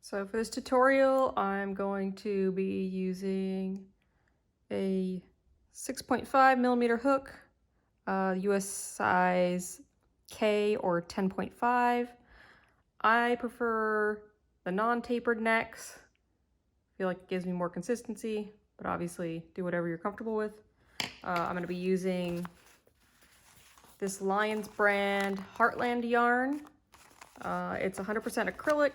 So for this tutorial, I'm going to be using a 6.5 millimeter hook, US size K or 10.5. I prefer the non-tapered necks. I feel like it gives me more consistency, but obviously do whatever you're comfortable with. I'm going to be using this Lions brand Heartland yarn. It's 100% acrylic.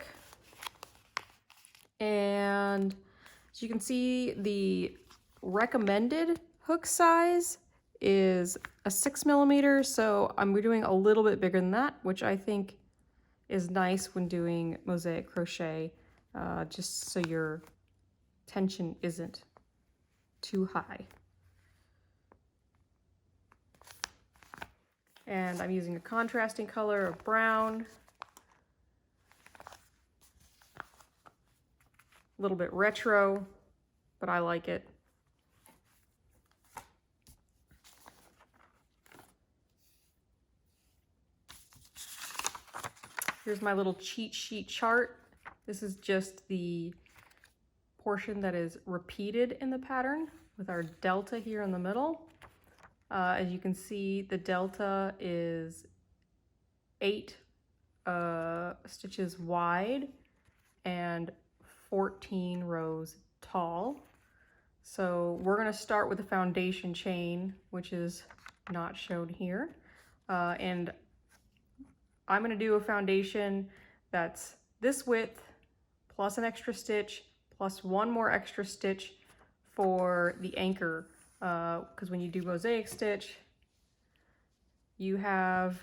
And as you can see, the recommended hook size is a 6 millimeter, so I'm doing a little bit bigger than that, which I think is nice when doing mosaic crochet, just so your tension isn't too high. And I'm using a contrasting color of brown. A little bit retro, but I like it. Here's my little cheat sheet chart. This is just the portion that is repeated in the pattern with our delta here in the middle. As you can see, the delta is 8 stitches wide and 14 rows tall. So we're going to start with the foundation chain, which is not shown here. And I'm going to do a foundation that's this width plus an extra stitch plus one more extra stitch for the anchor, because when you do mosaic stitch, you have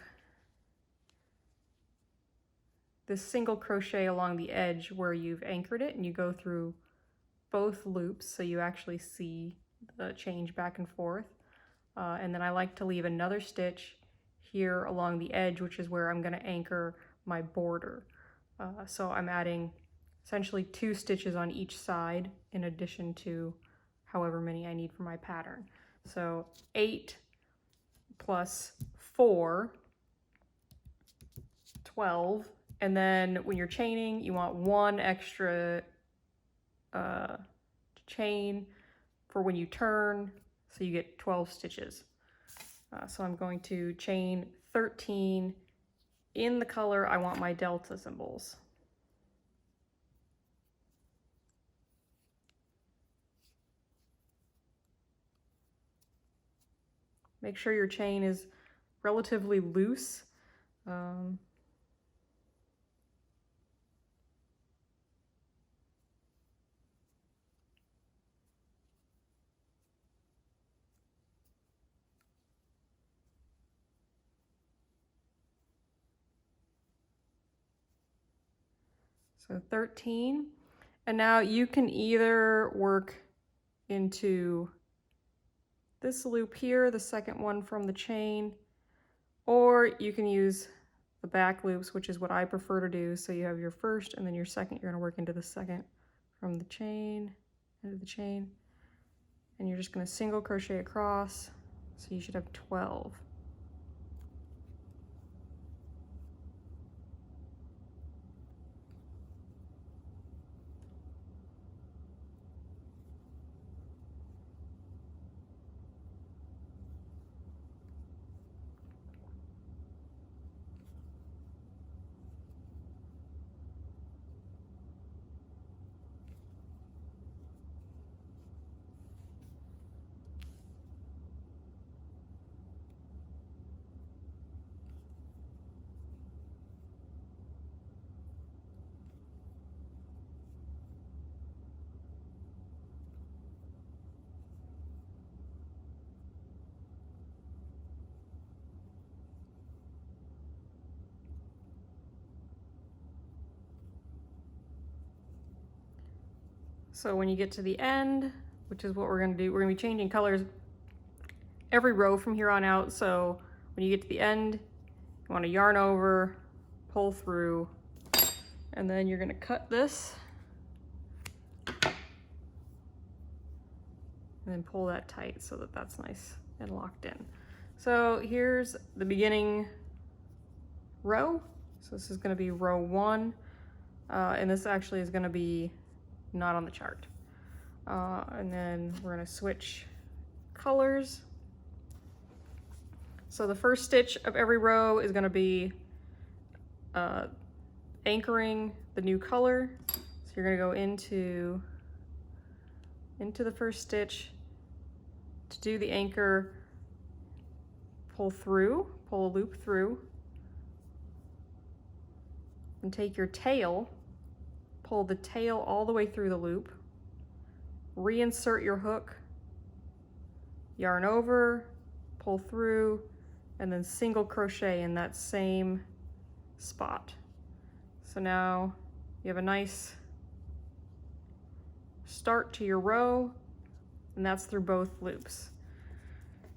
this single crochet along the edge where you've anchored it, and you go through both loops so you actually see the change back and forth. And then I like to leave another stitch here along the edge, which is where I'm going to anchor my border. So I'm adding essentially 2 stitches on each side in addition to however many I need for my pattern. So 8 plus 4, 12. And then when you're chaining, you want 1 extra chain for when you turn, so you get 12 stitches. So I'm going to chain 13 in the color I want my delta symbols. Make sure your chain is relatively loose. So 13, and now you can either work into this loop here, the second one from the chain, or you can use the back loops, which is what I prefer to do. So you have your first and then your second, you're going to work into the second from the chain, into the chain, and you're just going to single crochet across. So you should have 12. So when you get to the end, which is what we're going to do, we're going to be changing colors every row from here on out. So when you get to the end, you want to yarn over, pull through, and then you're going to cut this and then pull that tight so that that's nice and locked in. So here's the beginning row. So this is going to be row 1. and this actually is going to be not on the chart. And then we're going to switch colors. So the first stitch of every row is going to be anchoring the new color. So you're going to go into the first stitch. To do the anchor, pull a loop through, and take your tail, pull the tail all the way through the loop, reinsert your hook, yarn over, pull through, and then single crochet in that same spot. So now you have a nice start to your row, and that's through both loops.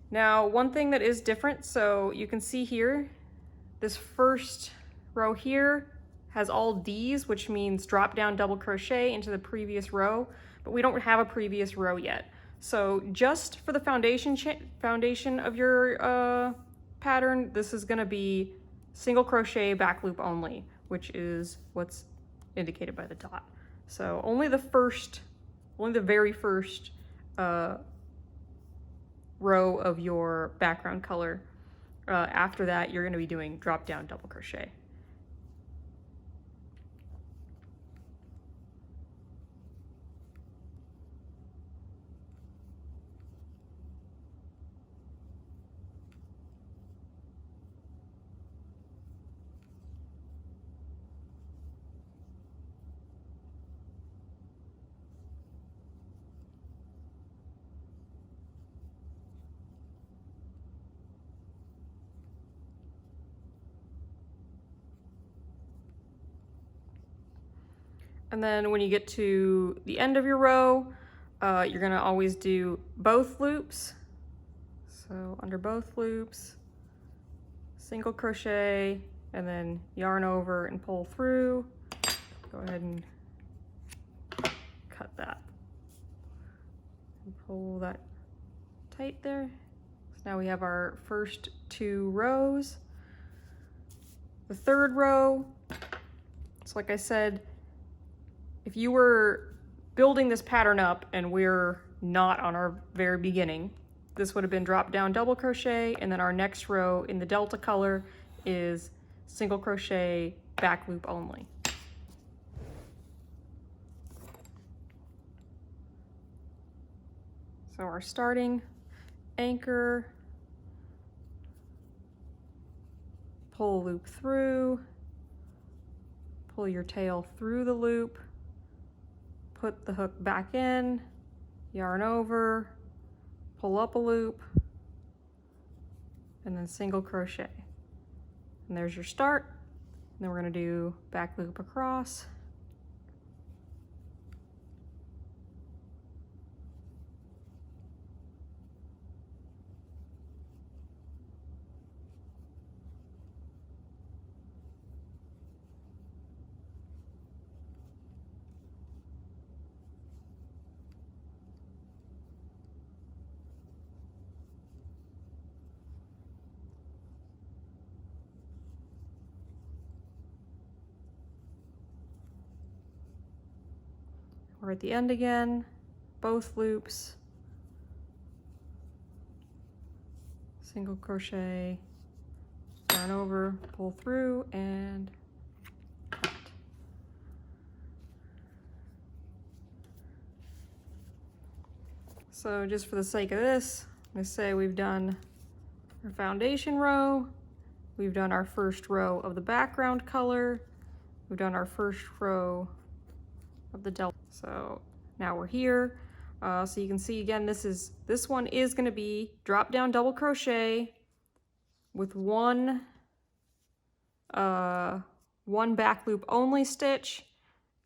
Now, one thing that is different, so you can see here, this first row here has all D's, which means drop down double crochet into the previous row, but we don't have a previous row yet. So just for the foundation of your pattern, this is gonna be single crochet back loop only, which is what's indicated by the dot. So only the very first row of your background color. After that, you're gonna be doing drop down double crochet. And then when you get to the end of your row, you're gonna always do both loops. So under both loops, single crochet, and then yarn over and pull through. Go ahead and cut that. And pull that tight there. So now we have our first 2 rows. The third row, so like I said, if you were building this pattern up and we're not on our very beginning, this would have been drop down double crochet, and then our next row in the Delta color is single crochet back loop only. So our starting anchor, pull a loop through, pull your tail through the loop, put the hook back in, yarn over, pull up a loop, and then single crochet. And there's your start. And then we're going to do back loop across. We're at the end again, both loops, single crochet, yarn over, pull through, and cut. So just for the sake of this, I'm going to say we've done our foundation row, we've done our first row of the background color, we've done our first row of the Delta. So now we're here. So you can see again, this one is going to be drop down double crochet with one back loop only stitch,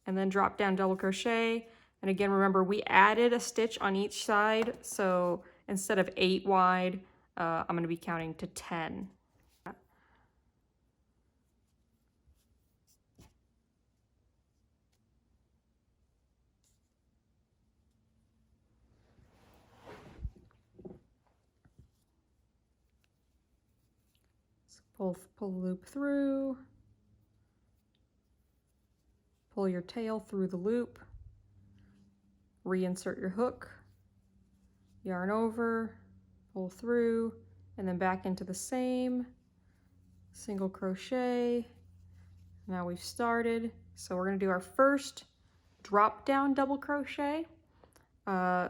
and then drop down double crochet. And again, remember we added a stitch on each side, so instead of 8 wide, I'm going to be counting to 10. Pull the loop through, pull your tail through the loop, reinsert your hook, yarn over, pull through, and then back into the same single crochet. Now we've started, so we're going to do our first drop down double crochet.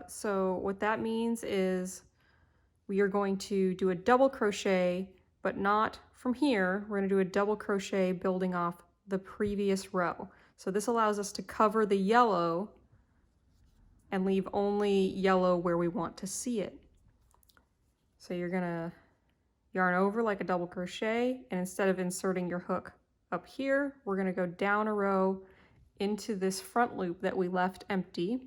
So what that means is we are going to do a double crochet, but not from here. We're going to do a double crochet building off the previous row. So this allows us to cover the yellow and leave only yellow where we want to see it. So you're going to yarn over like a double crochet, and instead of inserting your hook up here, we're going to go down a row into this front loop that we left empty.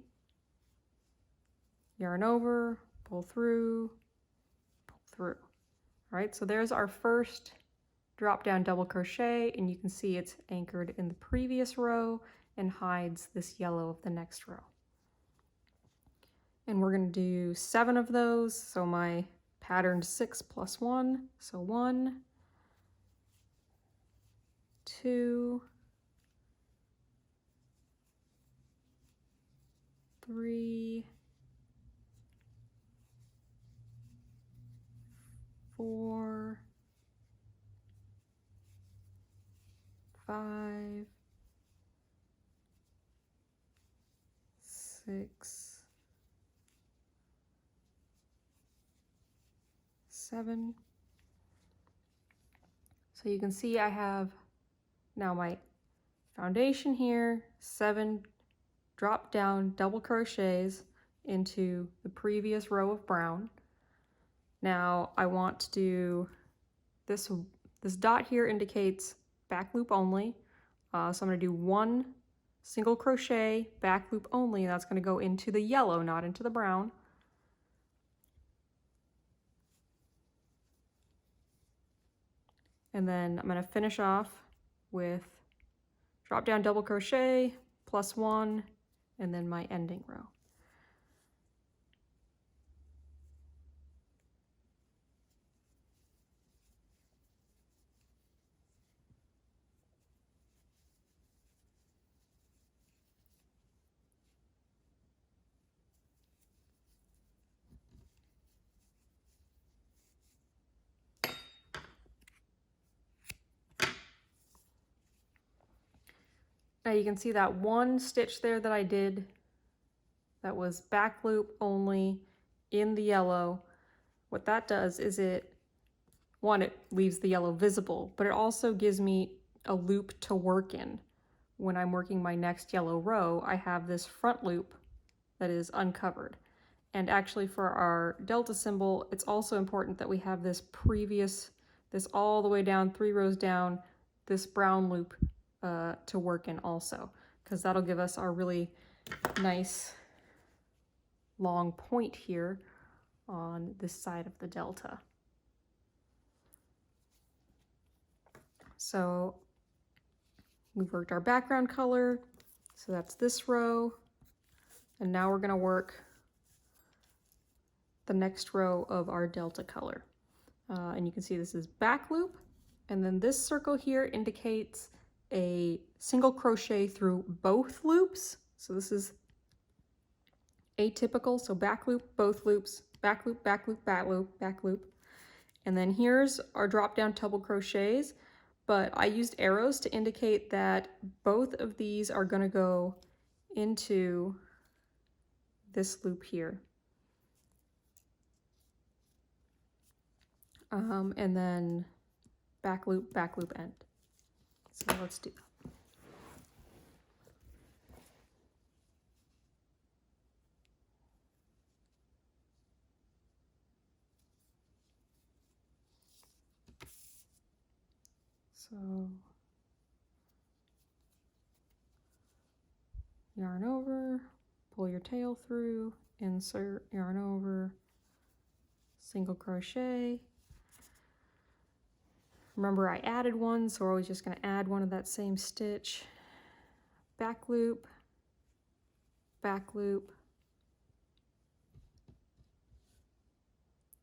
Yarn over, pull through, pull through. All right, so there's our first drop down double crochet, and you can see it's anchored in the previous row and hides this yellow of the next row. And we're going to do 7 of those, so my pattern 6 plus 1, so 1, 2, 3, 4, 5, 6, 7. So you can see I have now my foundation here, 7 drop down double crochets into the previous row of brown. Now I want to do this dot here indicates back loop only. So I'm going to do 1 single crochet back loop only, and that's going to go into the yellow, not into the brown. And then I'm going to finish off with drop down double crochet plus 1 and then my ending row. Now you can see that one stitch there that I did that was back loop only in the yellow. What that does is it leaves the yellow visible, but it also gives me a loop to work in. When I'm working my next yellow row, I have this front loop that is uncovered. And actually for our delta symbol, it's also important that we have this all the way down, 3 rows down, this brown loop to work in also, because that'll give us our really nice long point here on this side of the delta. So we've worked our background color, so that's this row, and now we're going to work the next row of our delta color. And you can see this is back loop, and then this circle here indicates a single crochet through both loops. So this is atypical, so back loop, both loops, back loop, back loop, back loop, back loop. And then here's our drop down double crochets, but I used arrows to indicate that both of these are going to go into this loop here. And then back loop, end. So let's do that. So yarn over, pull your tail through, insert, yarn over, single crochet. Remember I added one, so we're always just going to add one of that same stitch. Back loop,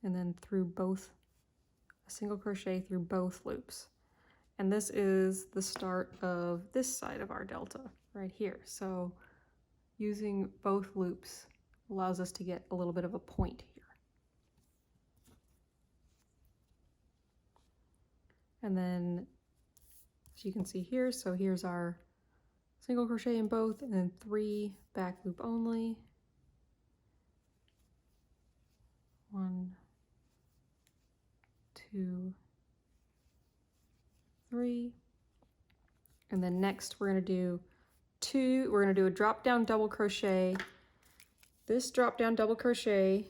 and then through both, a single crochet through both loops. And this is the start of this side of our delta. right here. So using both loops allows us to get a little bit of a point here. And then, as you can see here, so here's our single crochet in both, and then 3 back loop only. 1, 2, 3. And then next we're going to do a drop down double crochet. This drop down double crochet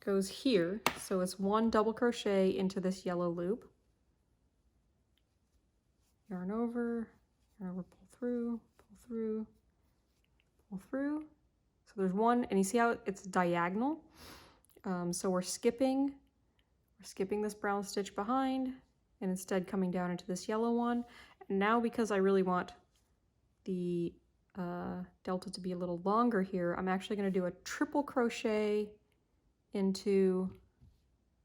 goes here, so it's 1 double crochet into this yellow loop. Yarn over, pull through, pull through, pull through. So there's 1, and you see how it's diagonal. So we're skipping this brown stitch behind, and instead coming down into this yellow one. And now, because I really want the delta to be a little longer here, I'm actually going to do a triple crochet into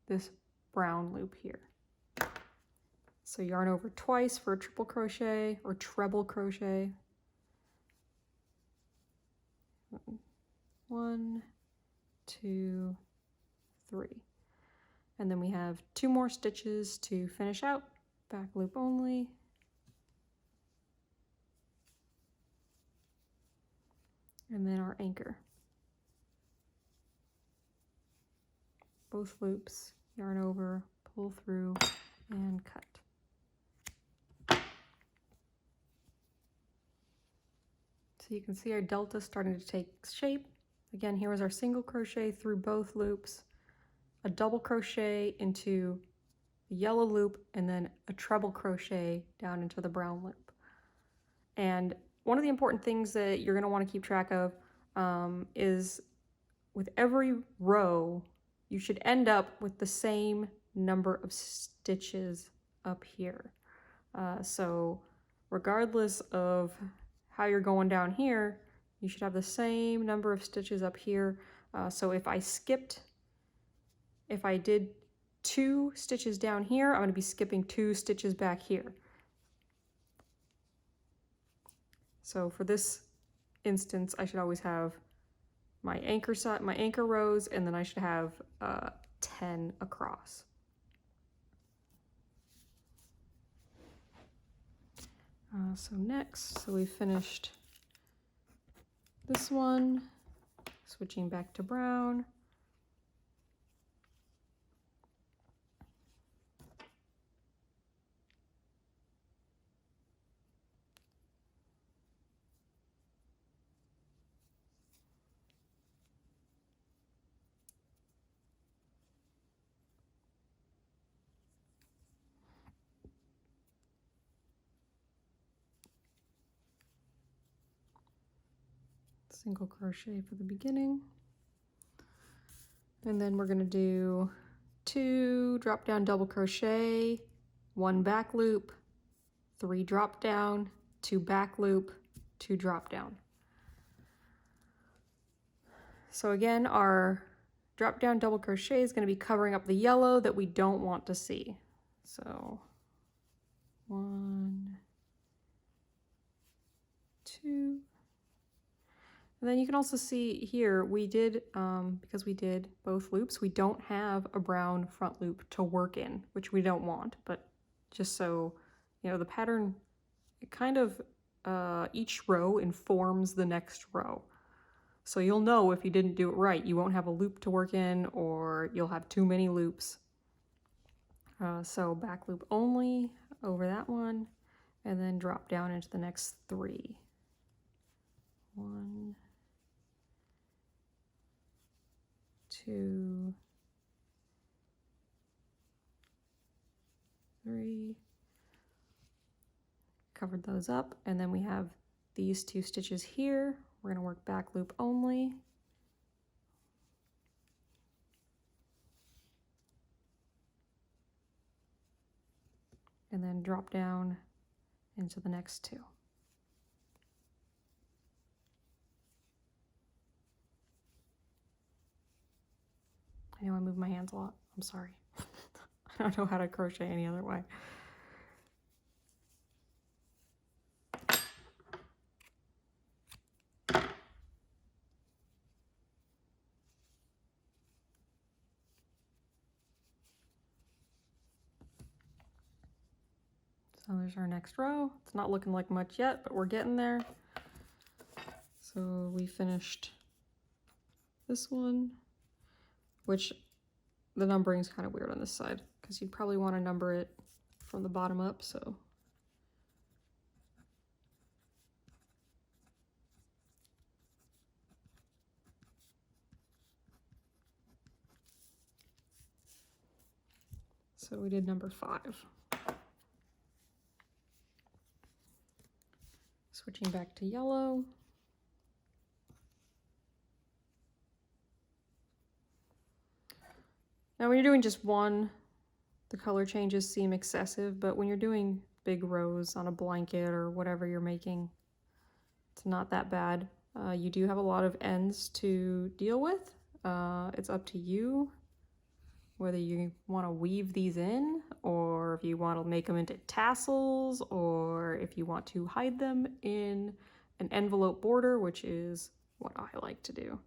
this brown loop here. So yarn over twice for a triple crochet or treble crochet. 1, 2, 3. And then we have 2 more stitches to finish out. Back loop only. And then our anchor. Both loops, yarn over, pull through, and cut. So you can see our delta starting to take shape. Again, here is our single crochet through both loops, a double crochet into the yellow loop, and then a treble crochet down into the brown loop. And one of the important things that you're going to want to keep track of is with every row, you should end up with the same number of stitches up here. So regardless of how you're going down here, you should have the same number of stitches up here. So if I did 2 stitches down here, I'm going to be skipping 2 stitches back here. So for this instance, I should always have my anchor rows, and then I should have 10 across. So next, so we finished this one, switching back to brown. Single crochet for the beginning, and then we're going to do 2 drop down double crochet, 1 back loop, 3 drop down, 2 back loop, 2 drop down. So again, our drop down double crochet is going to be covering up the yellow that we don't want to see. So 1, 2. And then you can also see here, we did, because we did both loops, we don't have a brown front loop to work in, which we don't want, but just so, you know, the pattern, it kind of, each row informs the next row. So you'll know if you didn't do it right. You won't have a loop to work in, or you'll have too many loops. So back loop only over that one, and then drop down into the next 3. 1, 2, 3. Covered those up, and then we have these 2 stitches here. We're going to work back loop only. And then drop down into the next 2. I know I move my hands a lot. I'm sorry. I don't know how to crochet any other way. So there's our next row. It's not looking like much yet, but we're getting there. So we finished this one, which the numbering is kind of weird on this side because you'd probably want to number it from the bottom up. So we did number 5. Switching back to yellow. Now when you're doing just one, the color changes seem excessive, but when you're doing big rows on a blanket or whatever you're making, it's not that bad. You do have a lot of ends to deal with. It's up to you whether you want to weave these in, or if you want to make them into tassels, or if you want to hide them in an envelope border, which is what I like to do.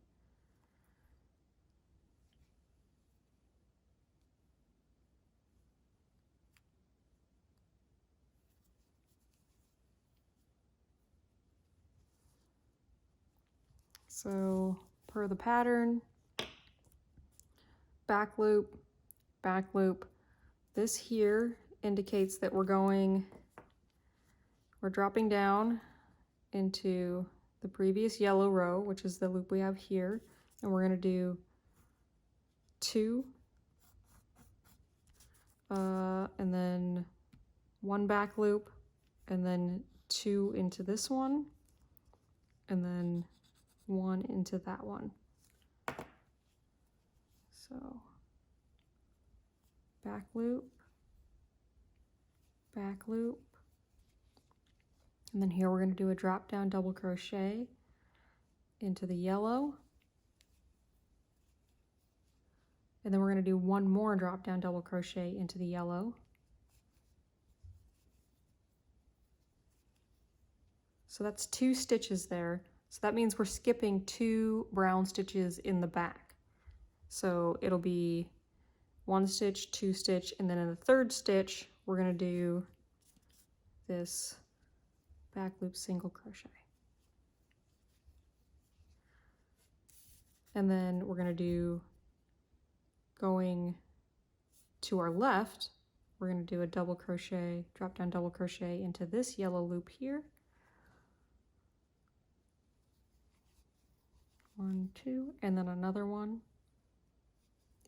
So per the pattern, back loop, back loop. This here indicates that we're dropping down into the previous yellow row, which is the loop we have here, and we're going to do 2, and then 1 back loop, and then 2 into this one, and then 1 into that one. So back loop, and then here we're going to do a drop down double crochet into the yellow, and then we're going to do 1 more drop down double crochet into the yellow. So that's 2 stitches there. So that means we're skipping 2 brown stitches in the back. So it'll be 1 stitch, 2 stitch, and then in the 3rd stitch, we're going to do this back loop single crochet. And then we're going to do, going to our left, we're going to do a double crochet, drop down double crochet into this yellow loop here. 1, 2, and then another one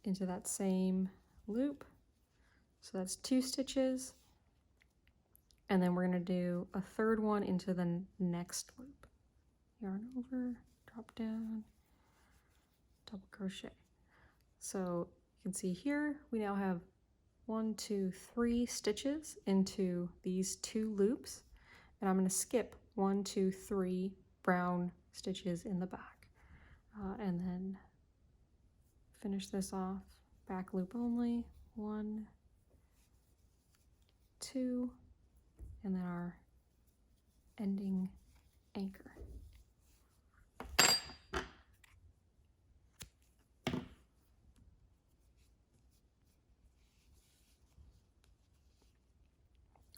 into that same loop. So that's 2 stitches. And then we're going to do a 3rd one into the next loop. Yarn over, drop down, double crochet. So you can see here we now have 1, 2, 3 stitches into these 2 loops, and I'm going to skip 1, 2, 3 brown stitches in the back, and then finish this off back loop only, 1, 2, and then our ending anchor.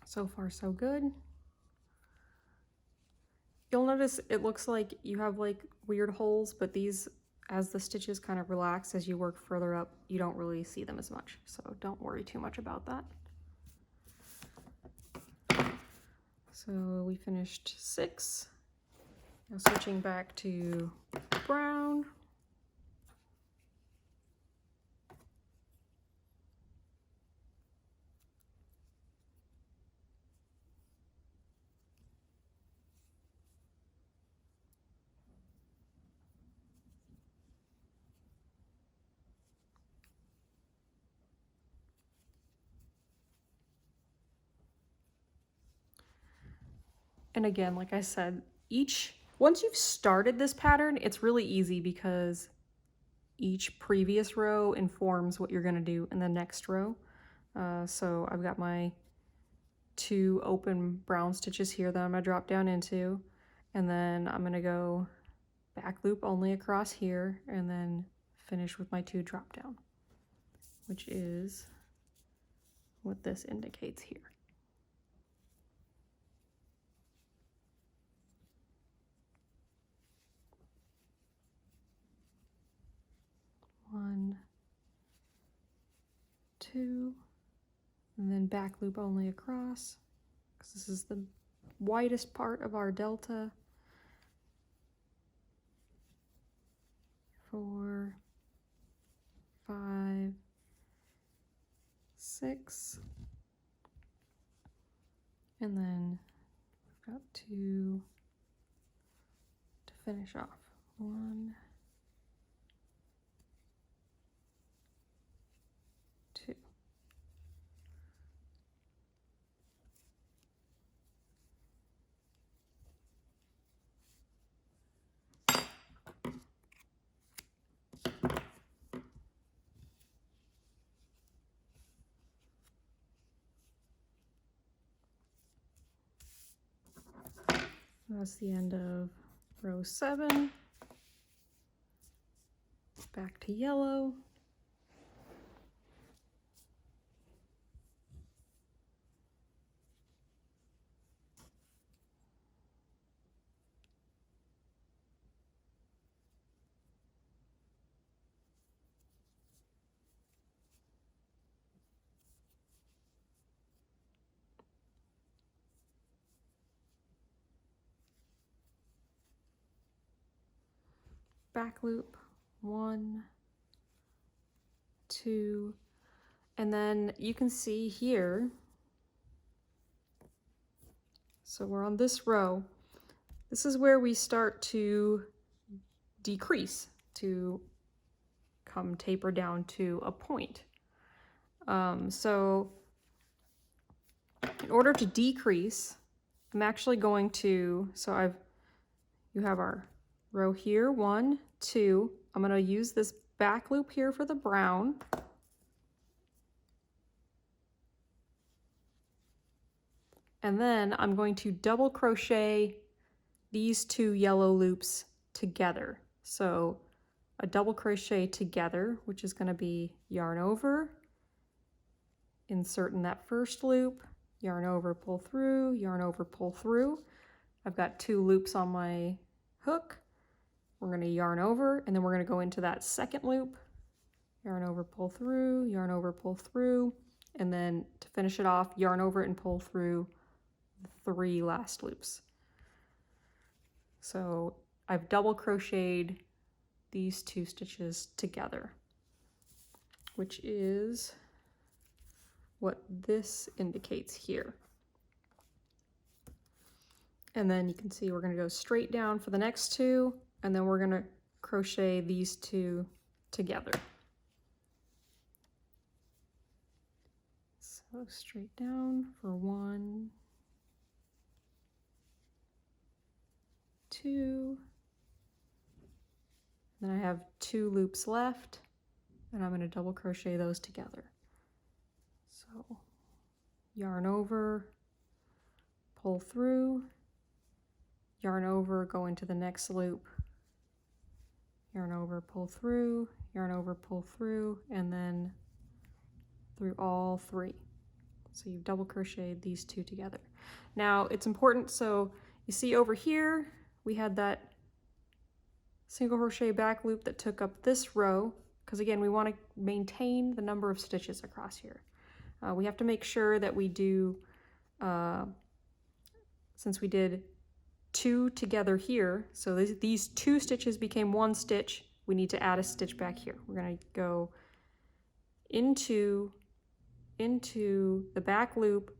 So far so good. You'll notice it looks like you have like weird holes, but these, as the stitches kind of relax as you work further up, you don't really see them as much. So don't worry too much about that. So we finished 6. Now switching back to brown. And again, like I said, once you've started this pattern, it's really easy because each previous row informs what you're going to do in the next row. So I've got my 2 open brown stitches here that I'm going to drop down into, and then I'm going to go back loop only across here, and then finish with my 2 drop down, which is what this indicates here. 2, and then back loop only across, because this is the widest part of our delta. 4, 5, 6, and then we've got 2 to finish off. 1, 2. That's the end of row 7. Back to yellow. Back loop, 1, 2, and then you can see here, so we're on this row, this is where we start to decrease, to come taper down to a point. So in order to decrease, I'm actually going to, you have our row here, 1, 2, I'm going to use this back loop here for the brown. And then I'm going to double crochet these 2 yellow loops together. So a double crochet together, which is going to be yarn over, insert in that first loop, yarn over, pull through, yarn over, pull through. I've got 2 loops on my hook. We're going to yarn over, and then we're going to go into that second loop, yarn over, pull through, yarn over, pull through, and then to finish it off, yarn over and pull through the 3 last loops. So I've double crocheted these 2 stitches together, which is what this indicates here. And then you can see we're going to go straight down for the next 2, and then we're going to crochet these 2 together. So straight down for 1, 2, then I have 2 loops left, and I'm going to double crochet those together. So yarn over, pull through, yarn over, go into the next loop, yarn over, pull through, yarn over, pull through, and then through all 3. So you've double crocheted these 2 together. Now it's important, so you see over here we had that single crochet back loop that took up this row, because again we want to maintain the number of stitches across here. We have to make sure that we do, since we did 2 together here, so these 2 stitches became 1 stitch, we need to add a stitch back here. We're going to go into the back loop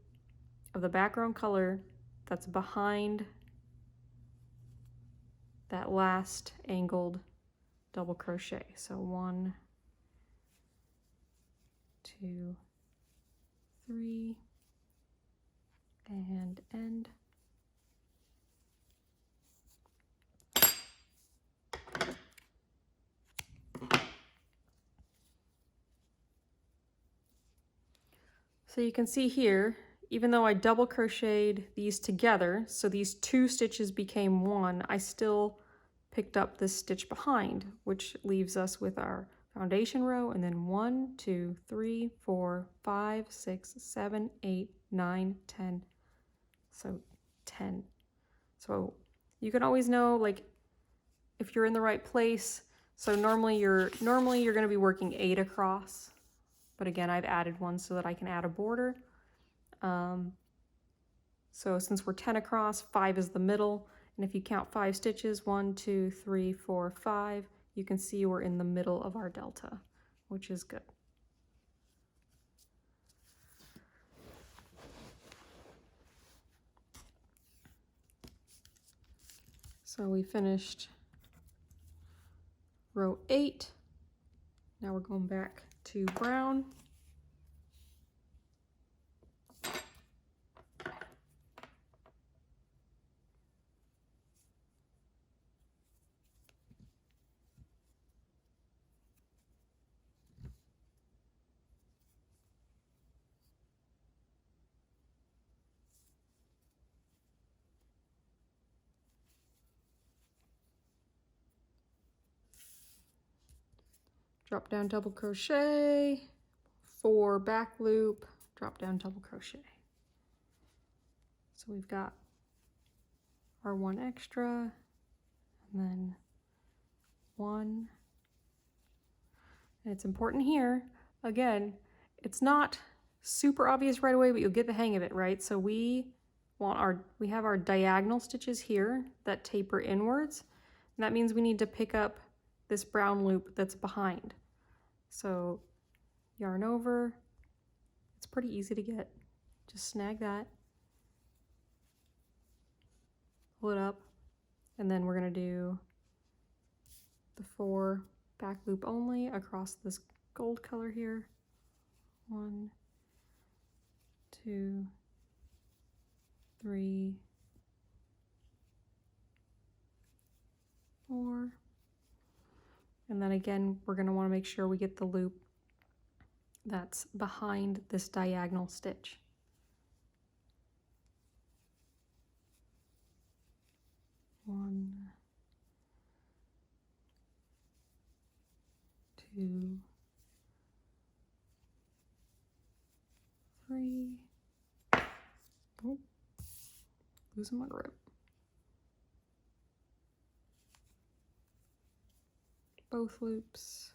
of the background color that's behind that last angled double crochet. So 1, 2, 3, and end. So you can see here, even though I double crocheted these together, so these 2 stitches became 1, I still picked up this stitch behind, which leaves us with our foundation row, and then 1, 2, 3, 4, 5, 6, 7, 8, 9, 10. So 10. So you can always know, like, if you're in the right place. So normally you're going to be working 8 across. but again, I've added one so that I can add a border. So since we're 10 across, 5 is the middle, and if you count 5 stitches, 1, 2, 3, 4, 5, you can see we're in the middle of our delta, which is good. So we finished row 8. Now we're going back to brown. Drop down double crochet, 4 back loop, drop down double crochet. So we've got our 1 extra, and then 1. And it's important here, again, it's not super obvious right away, but you'll get the hang of it, right? So we have our diagonal stitches here that taper inwards, and that means we need to pick up this brown loop that's behind. So yarn over, it's pretty easy to get. Just snag that, pull it up, and then we're gonna do the 4 back loop only across this gold color here. 1, 2, 3, 4. And then again, we're going to want to make sure we get the loop that's behind this diagonal stitch. One, 2, 3. Oh, losing my grip. Both loops,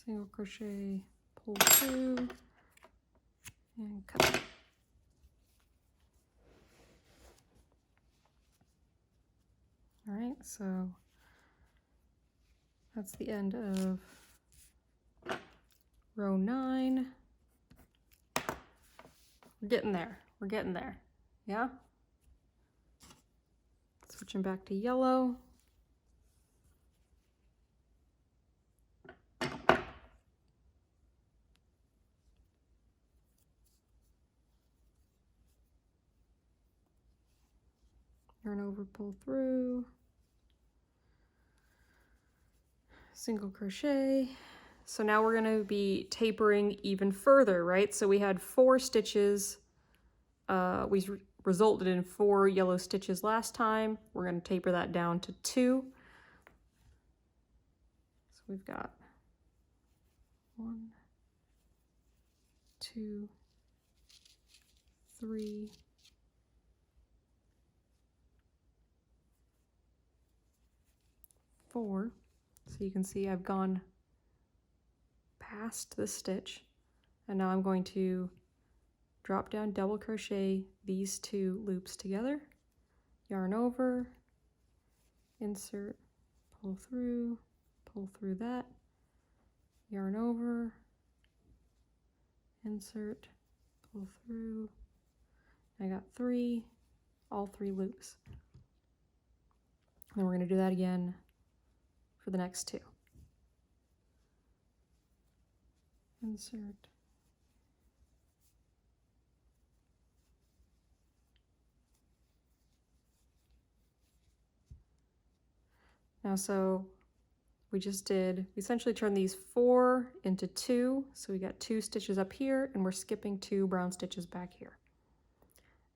single crochet, pull through, and cut. All right, so that's the end of row 9. We're getting there. We're getting there. Yeah? Switching back to yellow. Yarn over, pull through, single crochet. So now we're going to be tapering even further, right? So we had 4 stitches. We resulted in 4 yellow stitches last time. We're going to taper that down to 2. So we've got 1, 2, 3, 4. So you can see I've gone past this stitch, and now I'm going to drop down, double crochet these 2 loops together, yarn over, insert, pull through that, yarn over, insert, pull through. I got 3, all 3 loops. And we're going to do that again for the next 2. Insert. Now, so we essentially turned these 4 into 2. So we got 2 stitches up here, and we're skipping 2 brown stitches back here.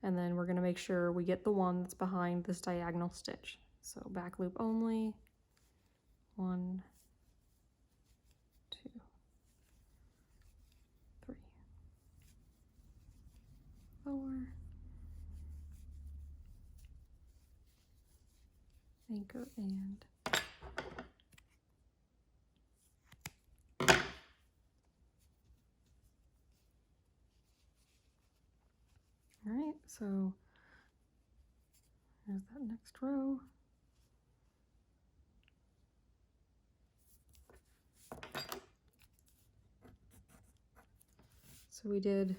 And then we're going to make sure we get the one that's behind this diagonal stitch. So back loop only, 1, 2, 3, 4, anchor, and So there's that next row. So we did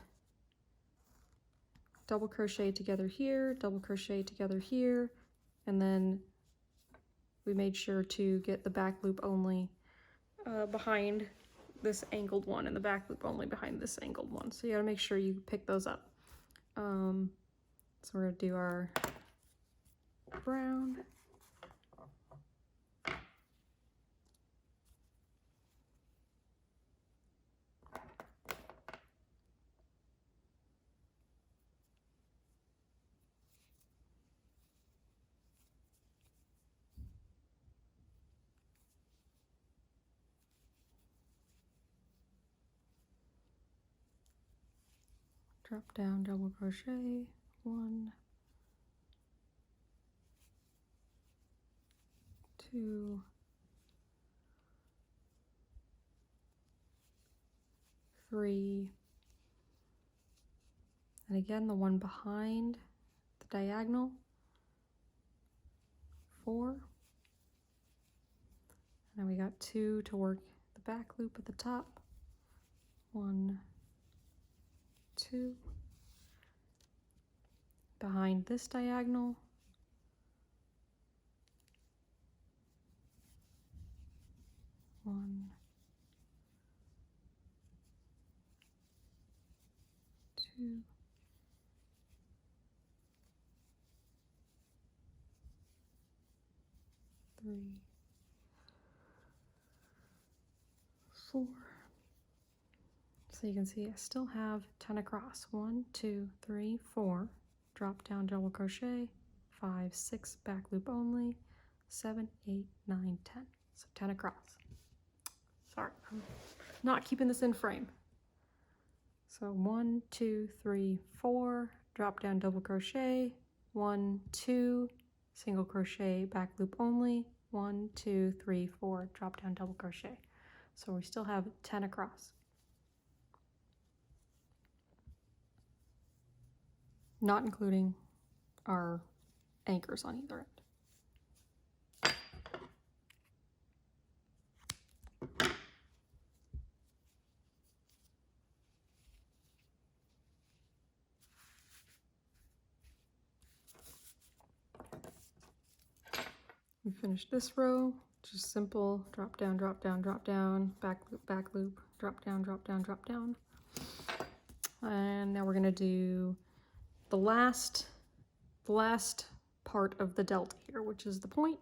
double crochet together here, double crochet together here, and then we made sure to get the back loop only behind this angled one and the back loop only behind this angled one. So you gotta make sure you pick those up. So we're gonna do our brown. Drop down, double crochet, 1, 2, 3, and again the one behind the diagonal, 4, and then we got 2 to work the back loop at the top, 1, 2, behind this diagonal, 1, 2, 3, 4. So you can see I still have 10 across. 1, 2, 3, 4. Drop down double crochet, 5, 6, back loop only, 7, 8, 9, 10. So 10 across. Sorry, I'm not keeping this in frame. So 1, 2, 3, 4, drop down double crochet, 1, 2, single crochet, back loop only, 1, 2, 3, 4, drop down double crochet. So we still have 10 across. Not including our anchors on either end. We finished this row, just simple drop down, drop down, drop down, back loop, drop down, drop down, drop down. And now we're gonna do the last part of the delta here, which is the point.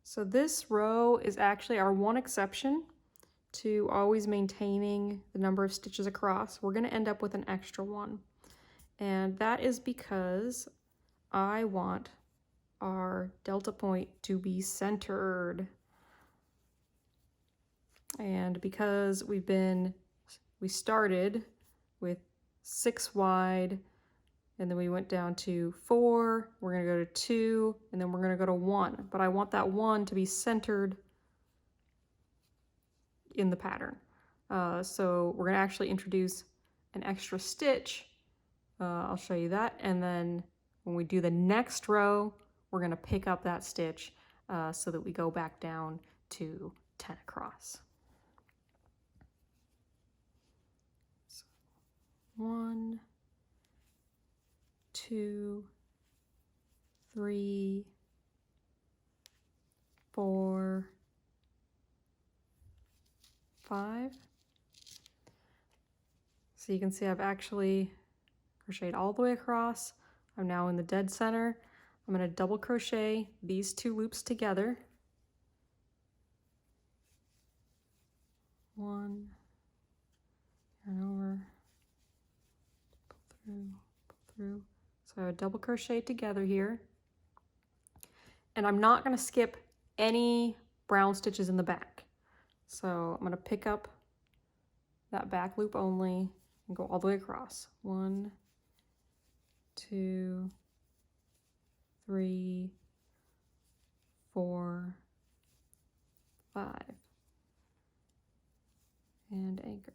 So this row is actually our one exception to always maintaining the number of stitches across. We're going to end up with an extra one. And that is because I want our delta point to be centered. And because we started with 6 wide, and then we went down to 4, we're going to go to 2, and then we're going to go to 1. But I want that 1 to be centered in the pattern. So we're going to actually introduce an extra stitch. I'll show you that. And then when we do the next row, we're going to pick up that stitch so that we go back down to 10 across. So 1, 2, 3, 4, 5. So you can see I've actually crocheted all the way across. I'm now in the dead center. I'm going to double crochet these 2 loops together. 1, turn over, pull through. So I double crochet together here. And I'm not going to skip any brown stitches in the back. So I'm going to pick up that back loop only and go all the way across. 1, 2, 3, 4, 5, and anchor.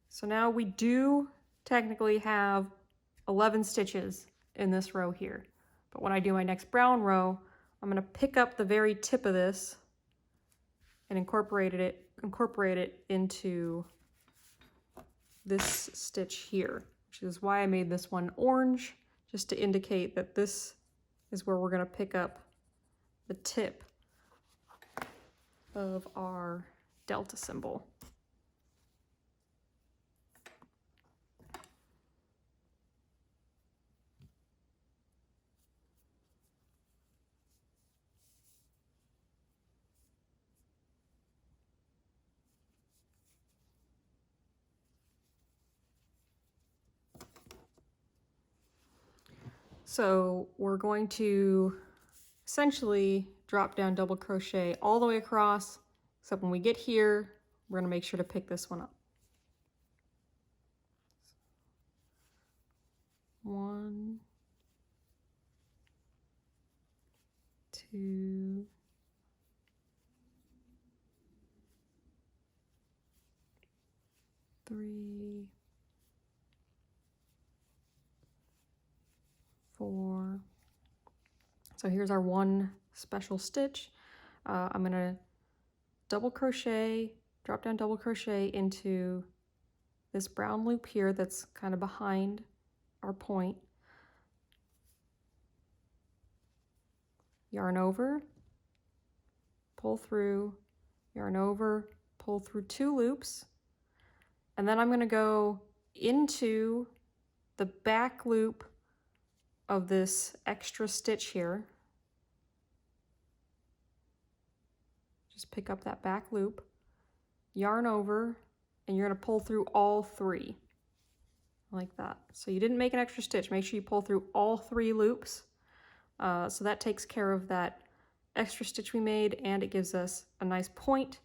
So now we do technically have 11 stitches in this row here. But when I do my next brown row, I'm going to pick up the very tip of this and incorporate it into this stitch here, which is why I made this one orange, just to indicate that this is where we're going to pick up the tip of our delta symbol. So we're going to essentially drop down double crochet all the way across, except when we get here, we're going to make sure to pick this one up. 1, 2, 3, 4. So here's our one special stitch. I'm going to double crochet, drop down double crochet into this brown loop here that's kind of behind our point. Yarn over, pull through, yarn over, pull through 2 loops, and then I'm going to go into the back loop of this extra stitch here. Just pick up that back loop, yarn over, and you're going to pull through all 3 like that. So you didn't make an extra stitch. Make sure you pull through all 3 loops. So that takes care of that extra stitch we made, and it gives us a nice point.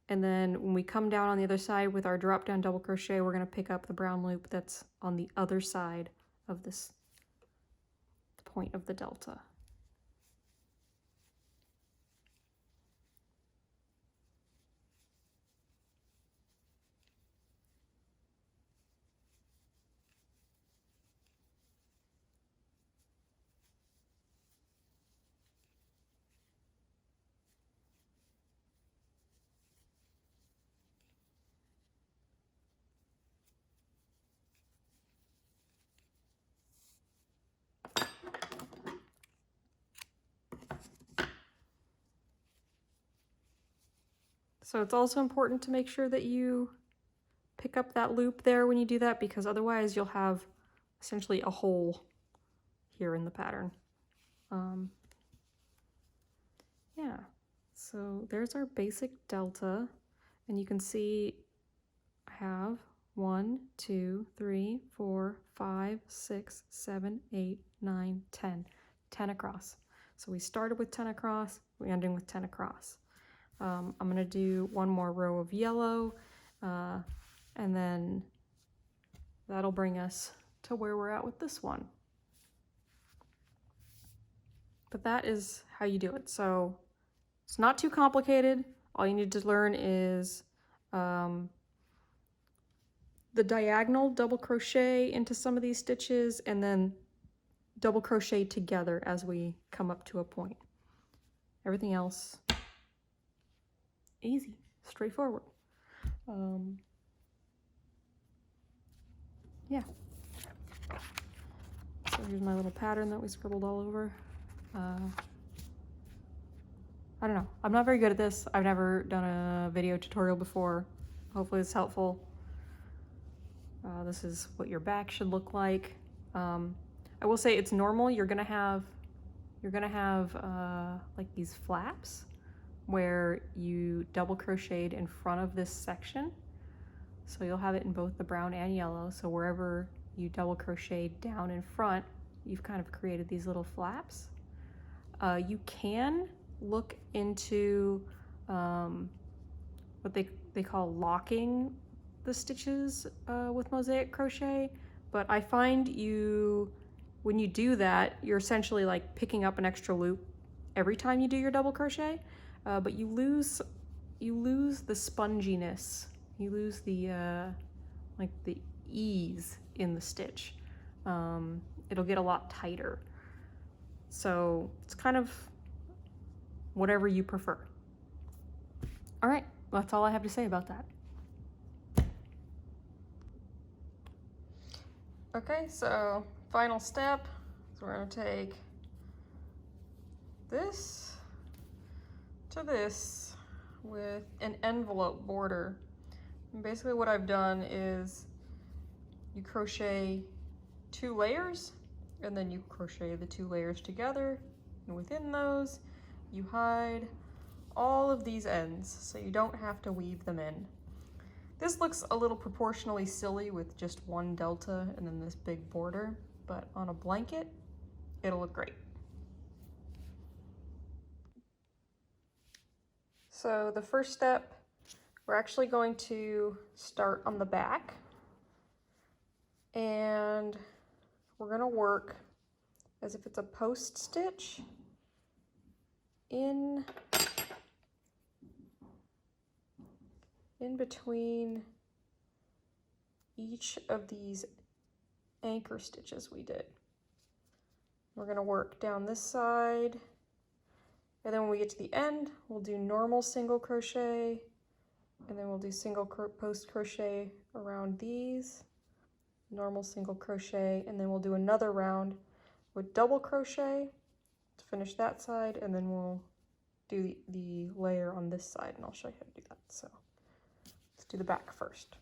And then when we come down on the other side with our drop down double crochet, we're going to pick up the brown loop that's on the other side of this point of the delta. So it's also important to make sure that you pick up that loop there when you do that, because otherwise you'll have essentially a hole here in the pattern. Yeah, so there's our basic delta, and you can see I have 1, 2, 3, 4, 5, 6, 7, 8, 9, 10. 10 across. So we started with 10 across, we're ending with 10 across. I'm going to do one more row of yellow, and then that'll bring us to where we're at with this one. But that is how you do it. So it's not too complicated. All you need to learn is the diagonal double crochet into some of these stitches, and then double crochet together as we come up to a point. Everything else, easy, straightforward. Yeah. So here's my little pattern that we scribbled all over. I don't know. I'm not very good at this. I've never done a video tutorial before. Hopefully it's helpful. This is what your back should look like. I will say it's normal. You're gonna have like these flaps where you double crocheted in front of this section. So you'll have it in both the brown and yellow. So wherever you double crocheted down in front, you've kind of created these little flaps. You can look into what they call locking the stitches with mosaic crochet, but I find when you do that, you're essentially like picking up an extra loop every time you do your double crochet, but you lose the sponginess, you lose the like the ease in the stitch. It'll get a lot tighter. So it's kind of whatever you prefer. All right, that's all I have to say about that. Okay, so final step. So we're gonna take this to this with an envelope border. And basically what I've done is you crochet 2 layers, and then you crochet the 2 layers together, and within those you hide all of these ends so you don't have to weave them in. This looks a little proportionally silly with just one delta and then this big border, but on a blanket it'll look great. So the first step, we're actually going to start on the back, and we're going to work as if it's a post stitch in between each of these anchor stitches we did. We're going to work down this side, and then when we get to the end, we'll do normal single crochet, and then we'll do single post crochet around these, normal single crochet, and then we'll do another round with double crochet to finish that side, and then we'll do the layer on this side, and I'll show you how to do that. So let's do the back first.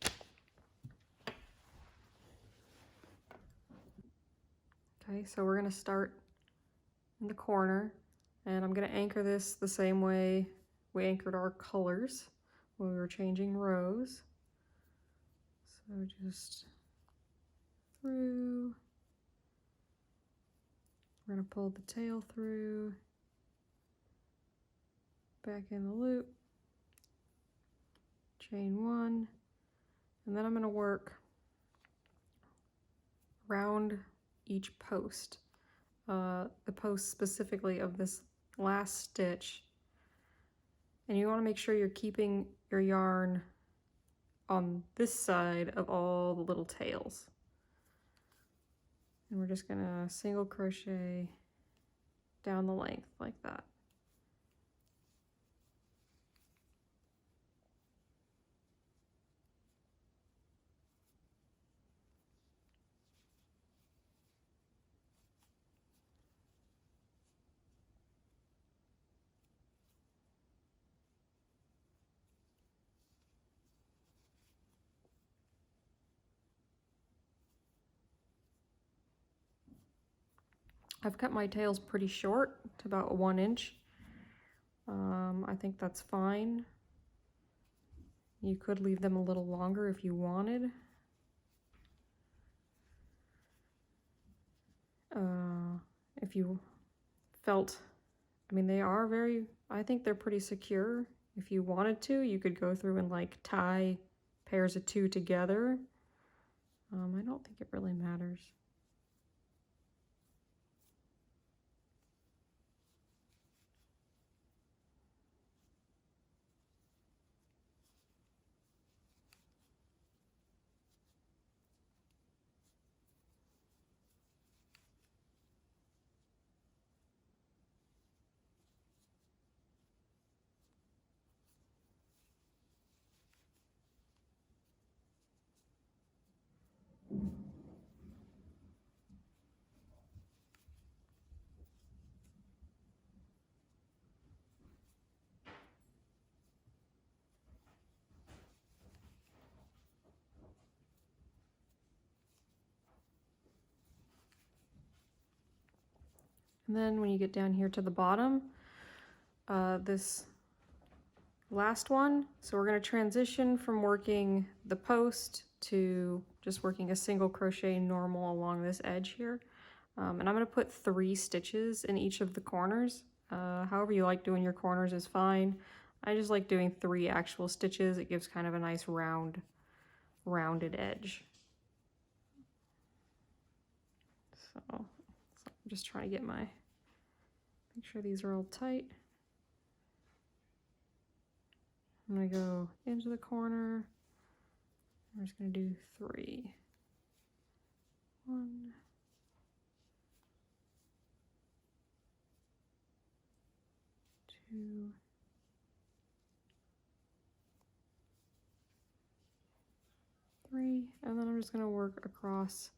Okay, so we're going to start in the corner, and I'm going to anchor this the same way we anchored our colors when we were changing rows. So just through, we're going to pull the tail through, back in the loop, chain 1, and then I'm going to work around each post, the post specifically of this last stitch, and you want to make sure you're keeping your yarn on this side of all the little tails. And we're just gonna single crochet down the length like that. I've cut my tails pretty short, to about 1 inch. I think that's fine. You could leave them a little longer if you wanted. If you felt, I mean, they are I think they're pretty secure. If you wanted to, you could go through and like tie pairs of 2 together. I don't think it really matters. And then when you get down here to the bottom, this last one, so we're going to transition from working the post to just working a single crochet normal along this edge here. And I'm going to put 3 stitches in each of the corners. However you like doing your corners is fine. I just like doing 3 actual stitches. It gives kind of a nice round rounded edge. So I'm just trying to get make sure these are all tight. I'm gonna go into the corner. I'm just gonna do 3. 1, 2, 3, and then I'm just gonna work across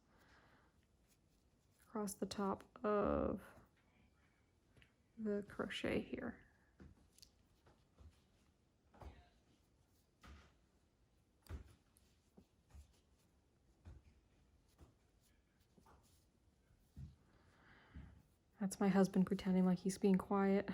the top of the crochet here. That's my husband pretending like he's being quiet.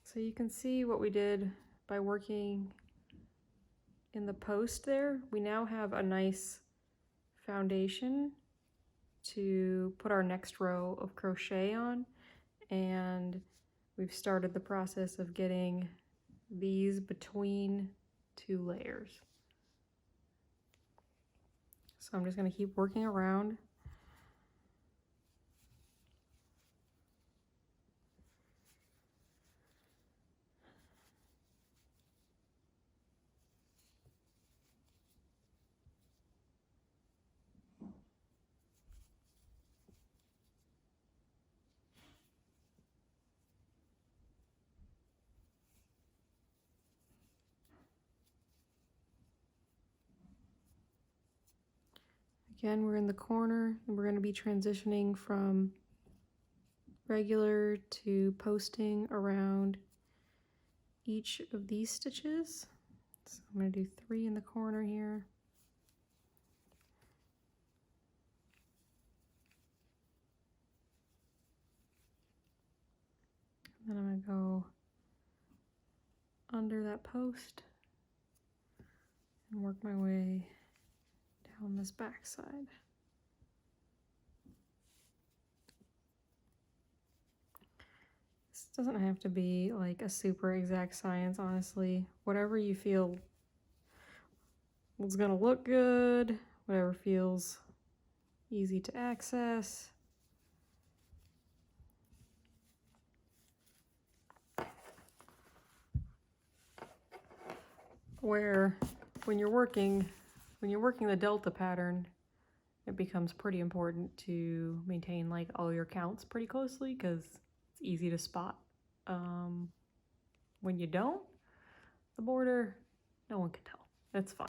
So you can see what we did by working in the post there. We now have a nice foundation to put our next row of crochet on, and we've started the process of getting these between 2 layers. So I'm just going to keep working around. Again, we're in the corner, and we're going to be transitioning from regular to posting around each of these stitches. So I'm going to do 3 in the corner here. And then I'm going to go under that post and work my way down this back side. This doesn't have to be like a super exact science, honestly. Whatever you feel is gonna look good, whatever feels easy to access. Where when you're working the delta pattern, it becomes pretty important to maintain like all your counts pretty closely, because it's easy to spot. When you don't, the border, no one can tell. It's fine.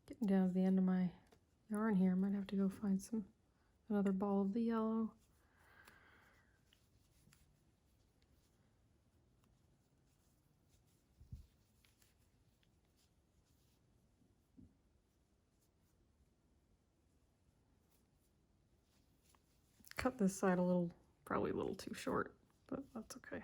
Getting down to the end of my yarn here, I might have to go find another ball of the yellow. Cut this side probably a little too short, but that's okay.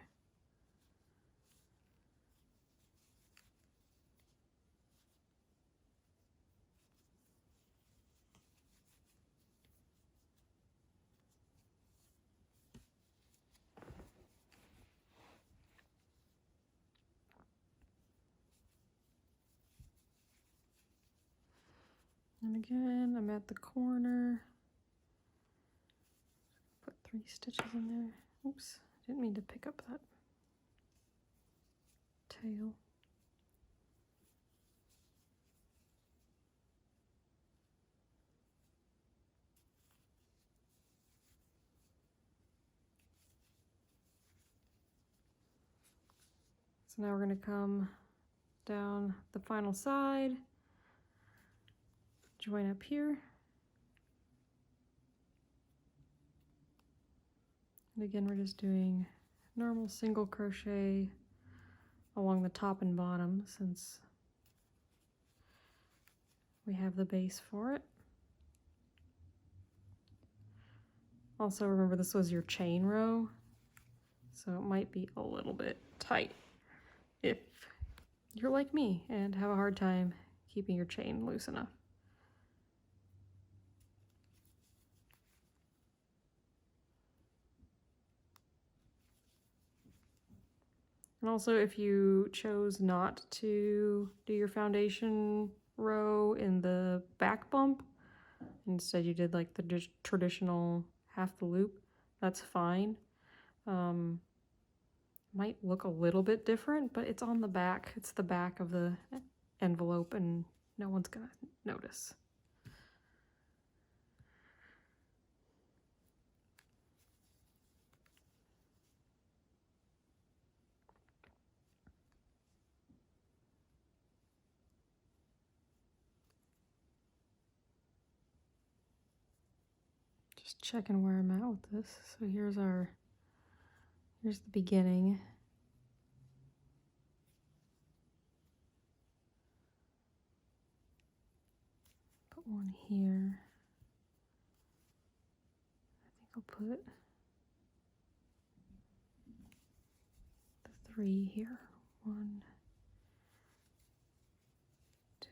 And again, I'm at the corner. Put 3 stitches in there. Oops, didn't mean to pick up that tail. So now we're going to come down the final side, join up here. And again, we're just doing normal single crochet along the top and bottom since we have the base for it. Also remember this was your chain row, so it might be a little bit tight if you're like me and have a hard time keeping your chain loose enough. And also if you chose not to do your foundation row in the back bump, instead you did like the traditional half the loop, that's fine. Might look a little bit different, but it's on the back. It's the back of the envelope and no one's gonna notice. Just checking where I'm at with this. So here's the beginning. Put one here. I think I'll put the 3 here. 1, 2.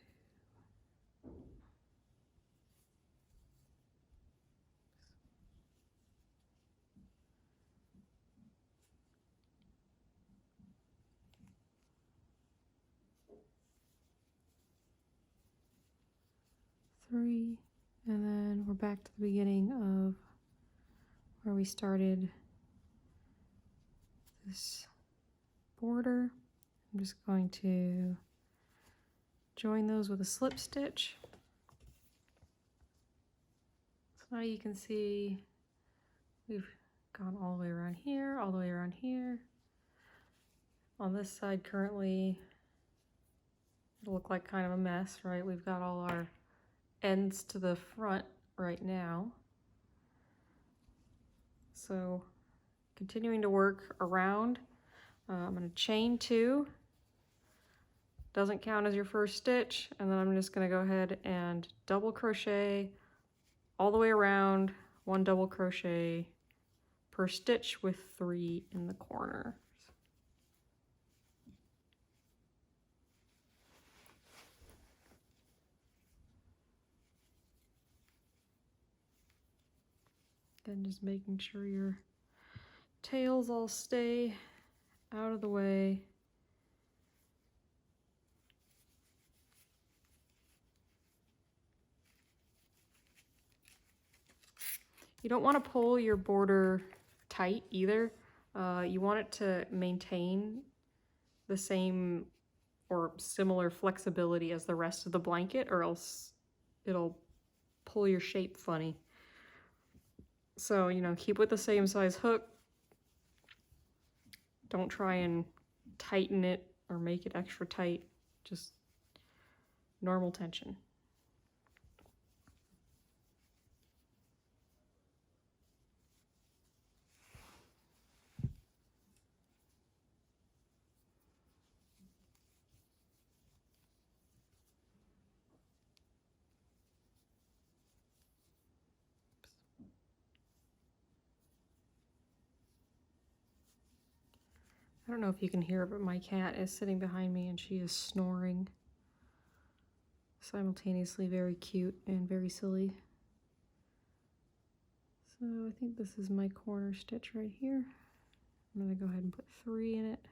3, and then we're back to the beginning of where we started this border. I'm just going to join those with a slip stitch. So now you can see we've gone all the way around here, all the way around here. On this side currently, it'll look like kind of a mess, right? We've got all our ends to the front right now. So continuing to work around, I'm going to chain 2. Doesn't count as your first stitch, and then I'm just going to go ahead and double crochet all the way around, 1 double crochet per stitch with 3 in the corner. Again, just making sure your tails all stay out of the way. You don't want to pull your border tight either. You want it to maintain the same or similar flexibility as the rest of the blanket, or else it'll pull your shape funny. So, you know, keep with the same size hook. Don't try and tighten it or make it extra tight. Just normal tension. I don't know if you can hear it, but my cat is sitting behind me and she is snoring. Simultaneously very cute and very silly. So I think this is my corner stitch right here. I'm going to go ahead and put 3 in it.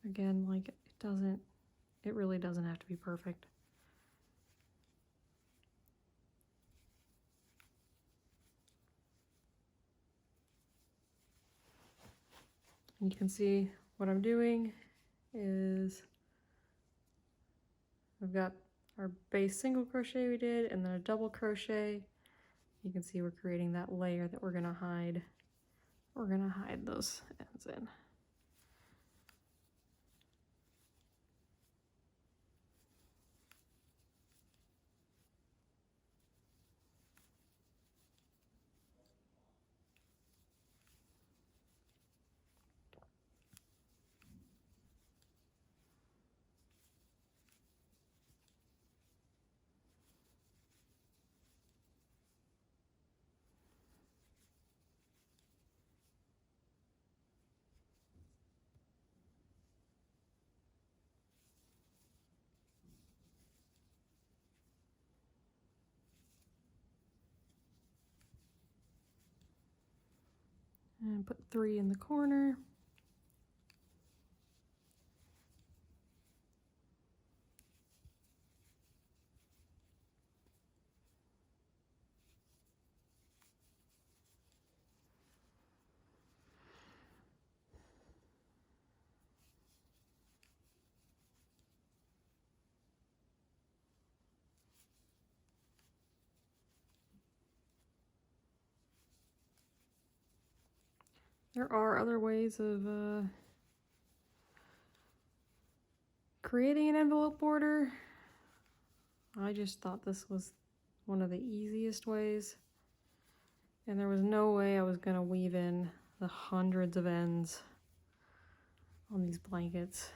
Again, like it really doesn't have to be perfect. And you can see what I'm doing is I've got our base single crochet we did, and then a double crochet. You can see we're creating that layer that we're gonna hide. We're gonna hide those ends in. And put 3 in the corner. There are other ways of creating an envelope border. I just thought this was one of the easiest ways, and there was no way I was going to weave in the hundreds of ends on these blankets.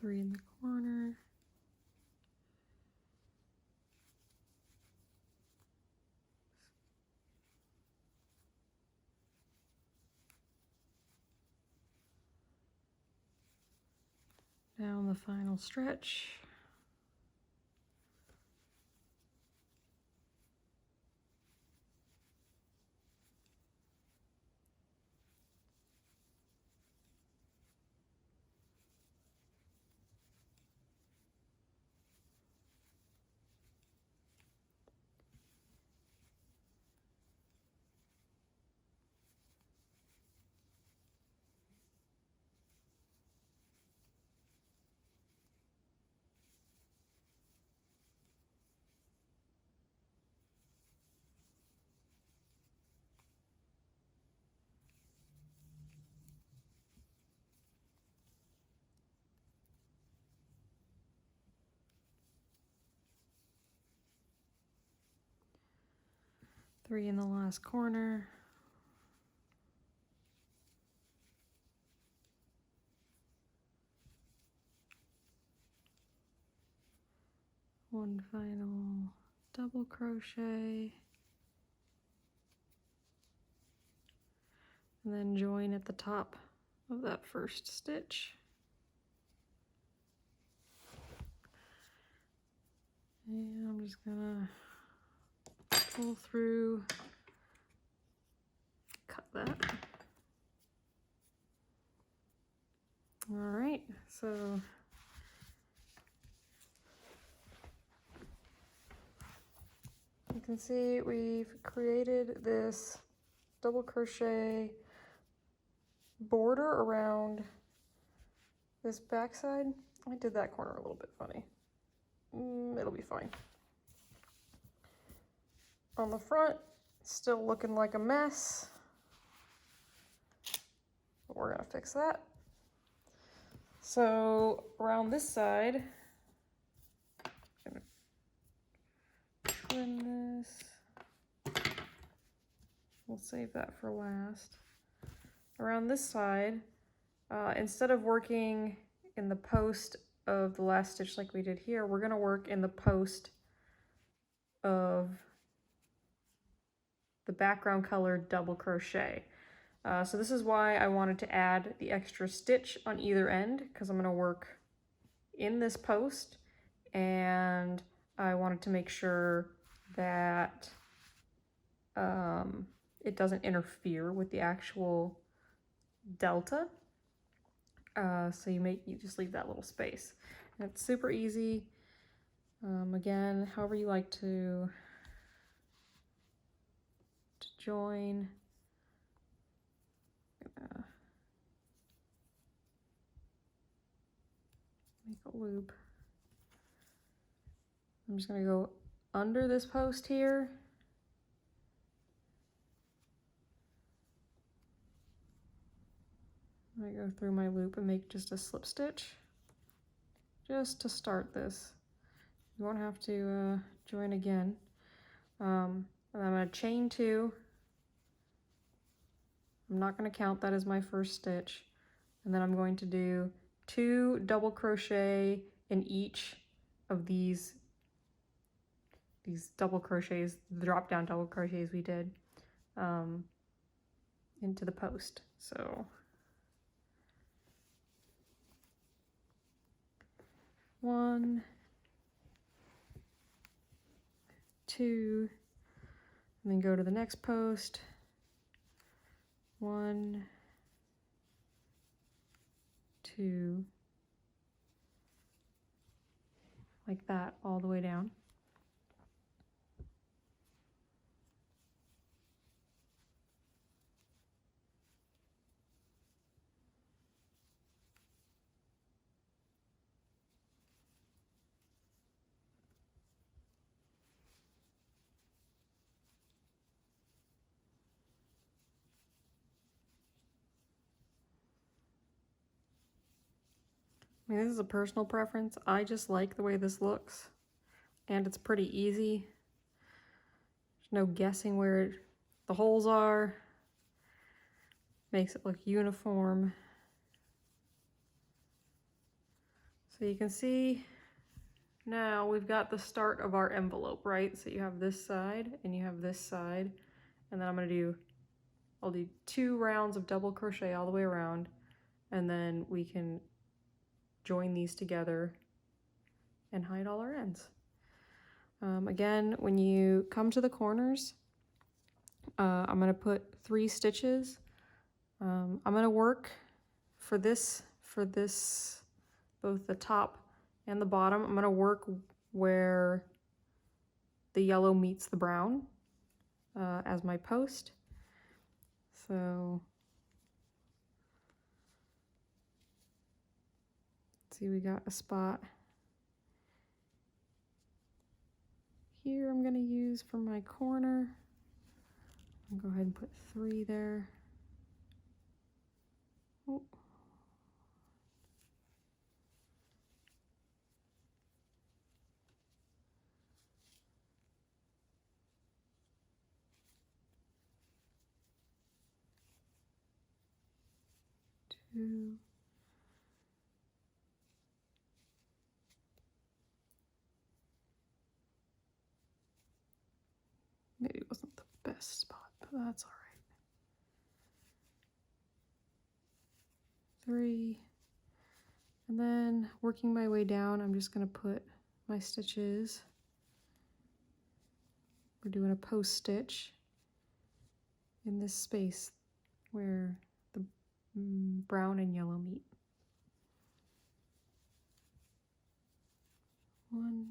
Three in the corner. Down the final stretch. Three in the last corner. One final double crochet. And then join at the top of that first stitch. And I'm just gonna pull through, cut that. All right, so you can see we've created this double crochet border around this backside. I did that corner a little bit funny. It'll be fine. On the front, still looking like a mess, but we're gonna fix that. So around this side, I'm gonna trim this. We'll save that for last. Around this side, instead of working in the post of the last stitch like we did here, we're gonna work in the post of the background color double crochet. So this is why I wanted to add the extra stitch on either end, because I'm going to work in this post, and I wanted to make sure that it doesn't interfere with the actual delta. So you just leave that little space. And it's super easy. Again, however you like to join. Make a loop. I'm just going to go under this post here. I go through my loop and make just a slip stitch just to start this. You won't have to join again. And I'm going to chain 2. I'm not going to count that as my first stitch. And then I'm going to do 2 double crochet in each of these double crochets, the drop down double crochets we did into the post. So 1, 2, and then go to the next post. 1, 2, like that all the way down. I mean, this is a personal preference. I just like the way this looks, and it's pretty easy. There's no guessing where the holes are. Makes it look uniform. So you can see now we've got the start of our envelope, right? So you have this side and you have this side, and then I'll do 2 rounds of double crochet all the way around, and then we can join these together and hide all our ends. Again, when you come to the corners, I'm going to put 3 stitches. I'm going to work for this, both the top and the bottom. I'm going to work where the yellow meets the brown as my post. So let's see, we got a spot here I'm going to use for my corner. I'll go ahead and put 3 there. Oh. Two. Maybe it wasn't the best spot, but that's all right. 3. And then working my way down, I'm just going to put my stitches. We're doing a post stitch in this space where the brown and yellow meet. 1.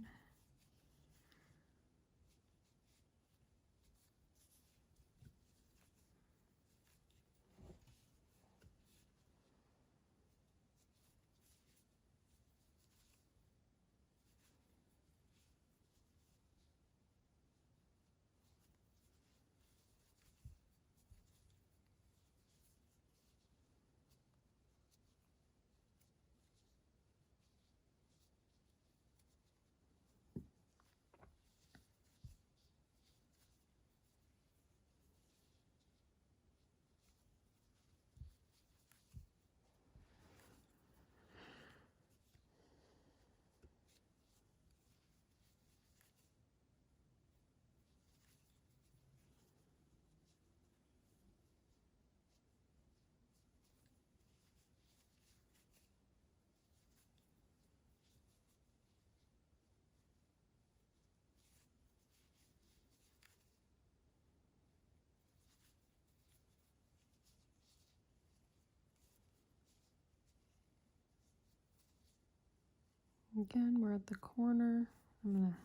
Again, we're at the corner. I'm gonna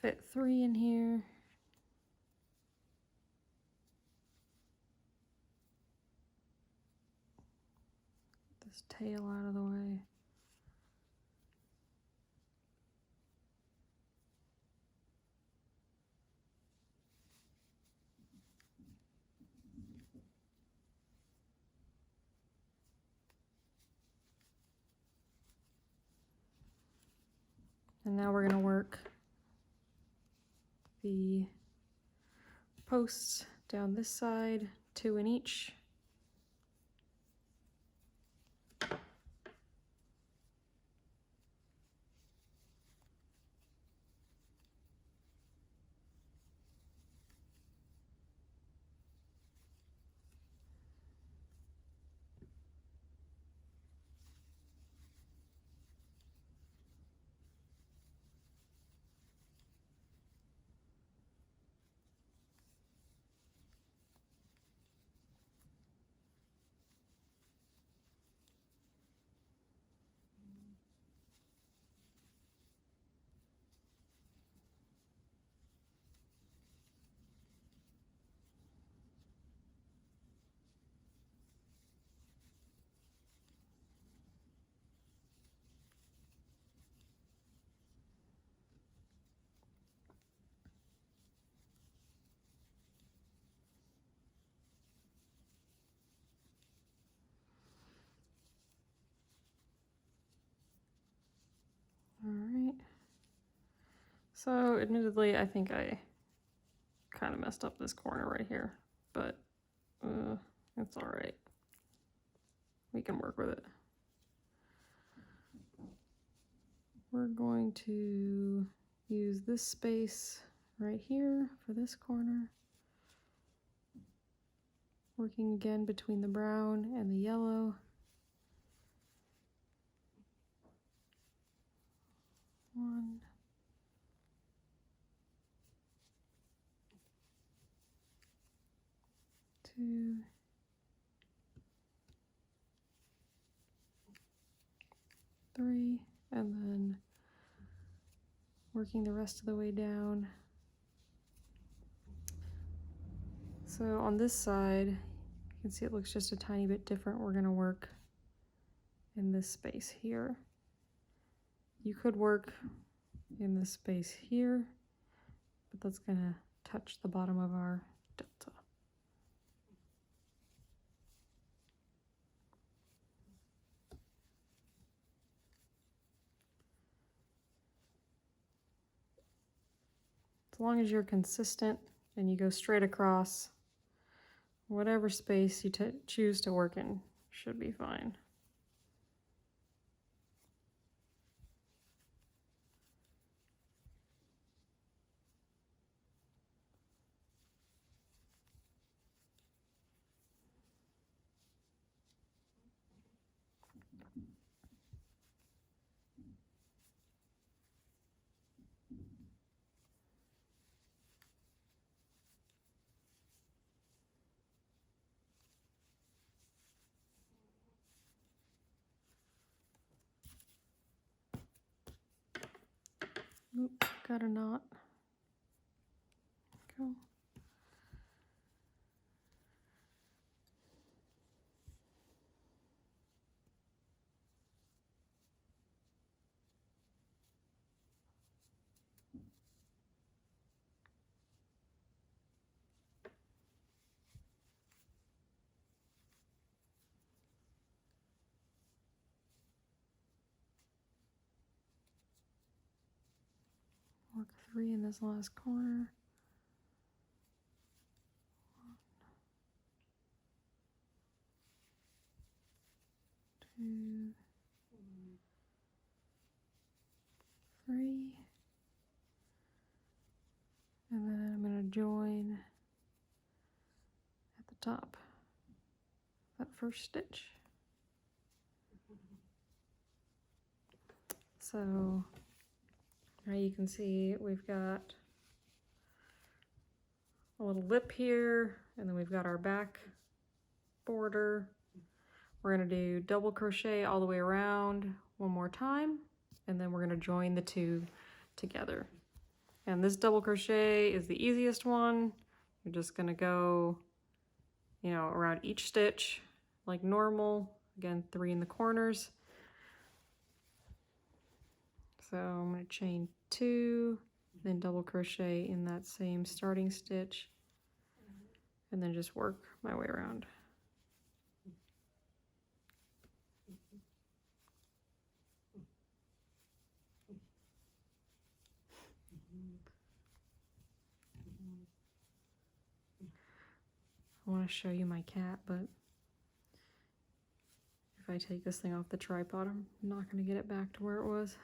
fit 3 in here. Get this tail out of the way. And now we're going to work the posts down this side, 2 in each. All right. So admittedly, I think I kind of messed up this corner right here, but it's all right. We can work with it. We're going to use this space right here for this corner. Working again between the brown and the yellow. One. Two. Three. And then working the rest of the way down. So on this side, you can see it looks just a tiny bit different. We're going to work in this space here. You could work in this space here, but that's going to touch the bottom of our delta. As long as you're consistent and you go straight across, whatever space you choose to work in should be fine. Oop, got a knot. Go. Work 3 in this last corner. 1, 2, 3. And then I'm going to join at the top, that first stitch. So now you can see we've got a little lip here, and then we've got our back border. We're going to do double crochet all the way around, one more time, and then we're going to join the two together. And this double crochet is the easiest one. You're just going to go, you know, around each stitch like normal. Again, 3 in the corners. So I'm going to chain 2, then double crochet in that same starting stitch, and then just work my way around. I want to show you my cat, but if I take this thing off the tripod, I'm not going to get it back to where it was.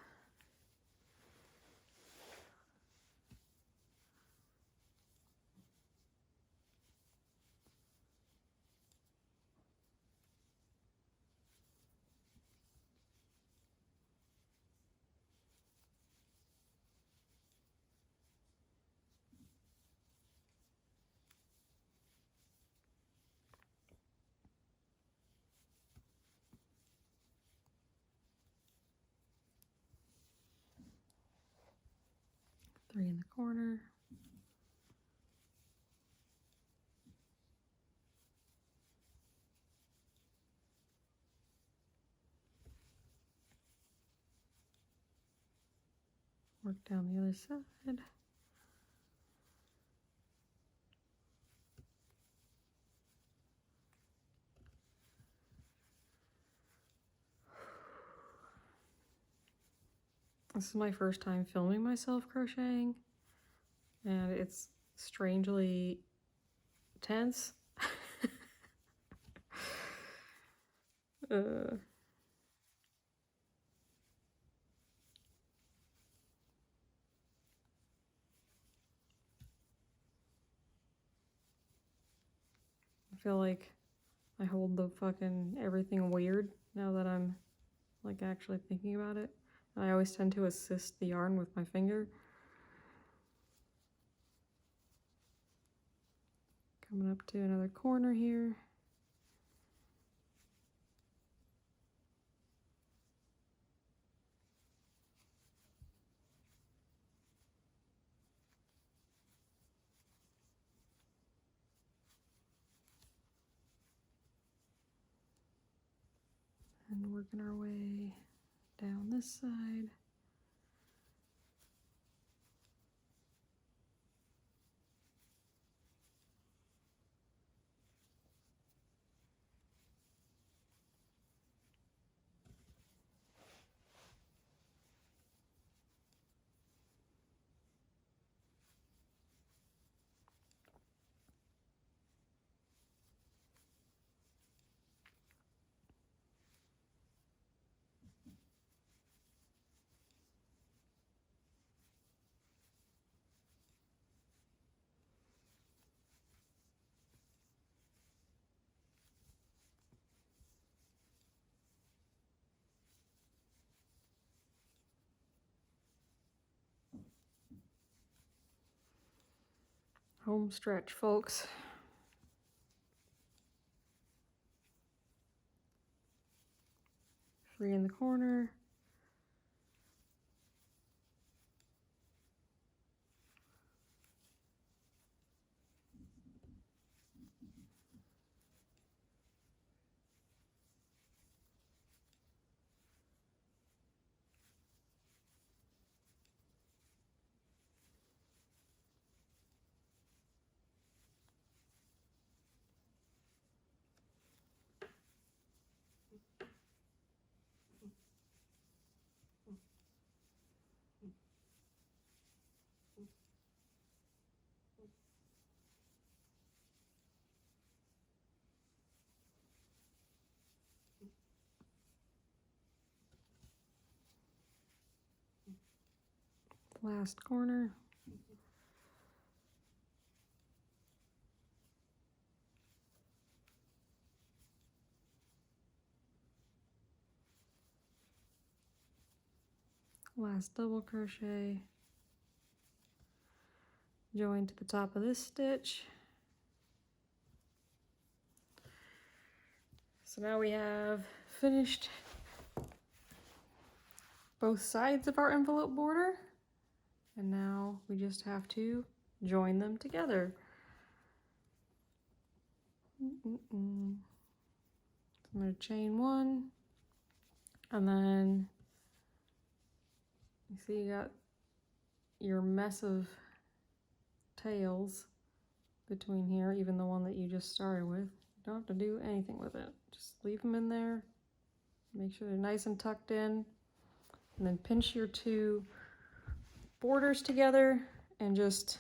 Three in the corner. Work down the other side. This is my first time filming myself crocheting, and it's strangely tense. I feel like I hold the fucking everything weird now that I'm like actually thinking about it. And I always tend to assist the yarn with my finger. Coming up to another corner here. And working our way down this side. Home stretch, folks. Three in the corner. Last corner. Last double crochet. Join to the top of this stitch. So now we have finished both sides of our envelope border, and now we just have to join them together. I'm going to chain one, and then you see you got your mess of tails between here, even the one that you just started with. You don't have to do anything with it. Just leave them in there. Make sure they're nice and tucked in. And then pinch your two borders together and just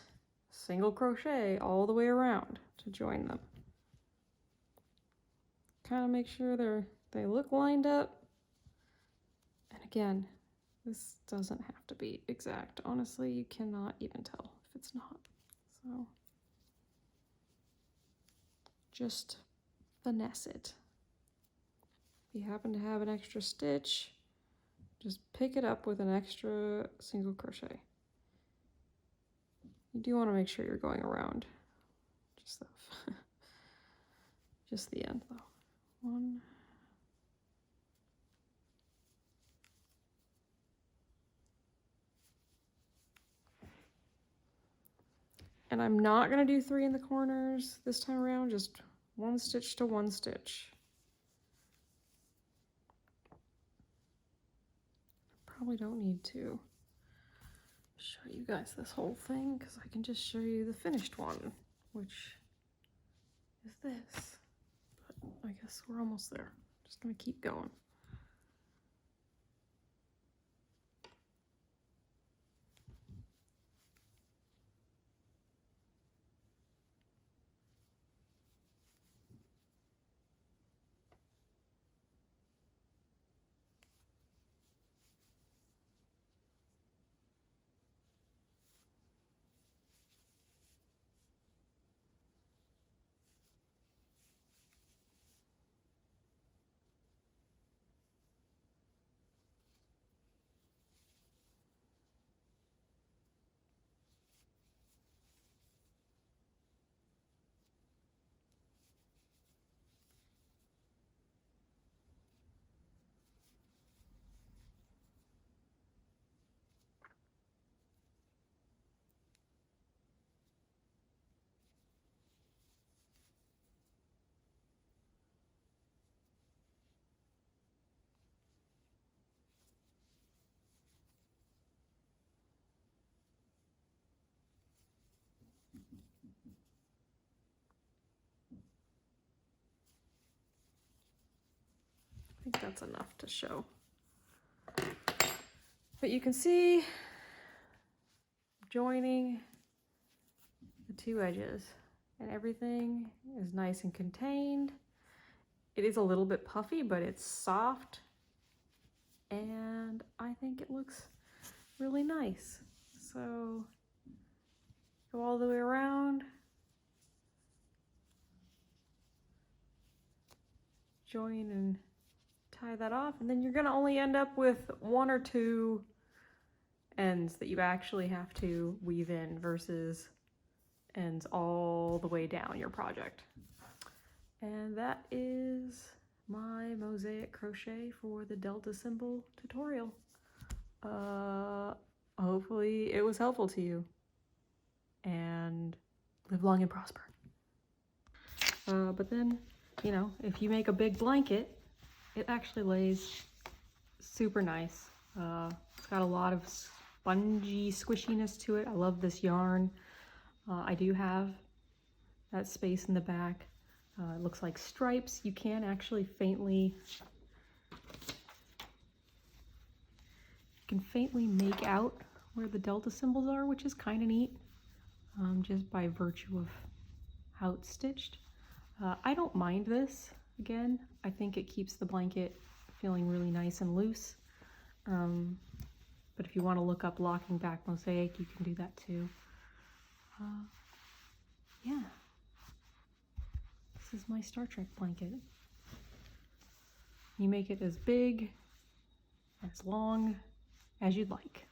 single crochet all the way around to join them. Kind of make sure they look lined up. And again, this doesn't have to be exact. Honestly, you cannot even tell if it's not. So just finesse it. If you happen to have an extra stitch, just pick it up with an extra single crochet. You do want to make sure you're going around just the end though. One. And I'm not going to do 3 in the corners this time around, just 1 stitch to 1 stitch. Probably don't need to show you guys this whole thing because I can just show you the finished one, which is this. But I guess we're almost there. Just gonna keep going. I think that's enough to show. But you can see joining the 2 edges and everything is nice and contained. It is a little bit puffy, but it's soft and I think it looks really nice. So go all the way around, join and tie that off, and then you're gonna only end up with 1 or 2 ends that you actually have to weave in versus ends all the way down your project. And that is my mosaic crochet for the Delta symbol tutorial. Hopefully it was helpful to you, and live long and prosper. But then, you know, if you make a big blanket, it actually lays super nice. It's got a lot of spongy squishiness to it. I love this yarn. I do have that space in the back. It looks like stripes. You can actually faintly make out where the Delta symbols are, which is kind of neat, just by virtue of how it's stitched. I don't mind this. Again, I think it keeps the blanket feeling really nice and loose. But if you want to look up locking back mosaic, you can do that too. Yeah, this is my Star Trek blanket. You make it as big, as long as you'd like.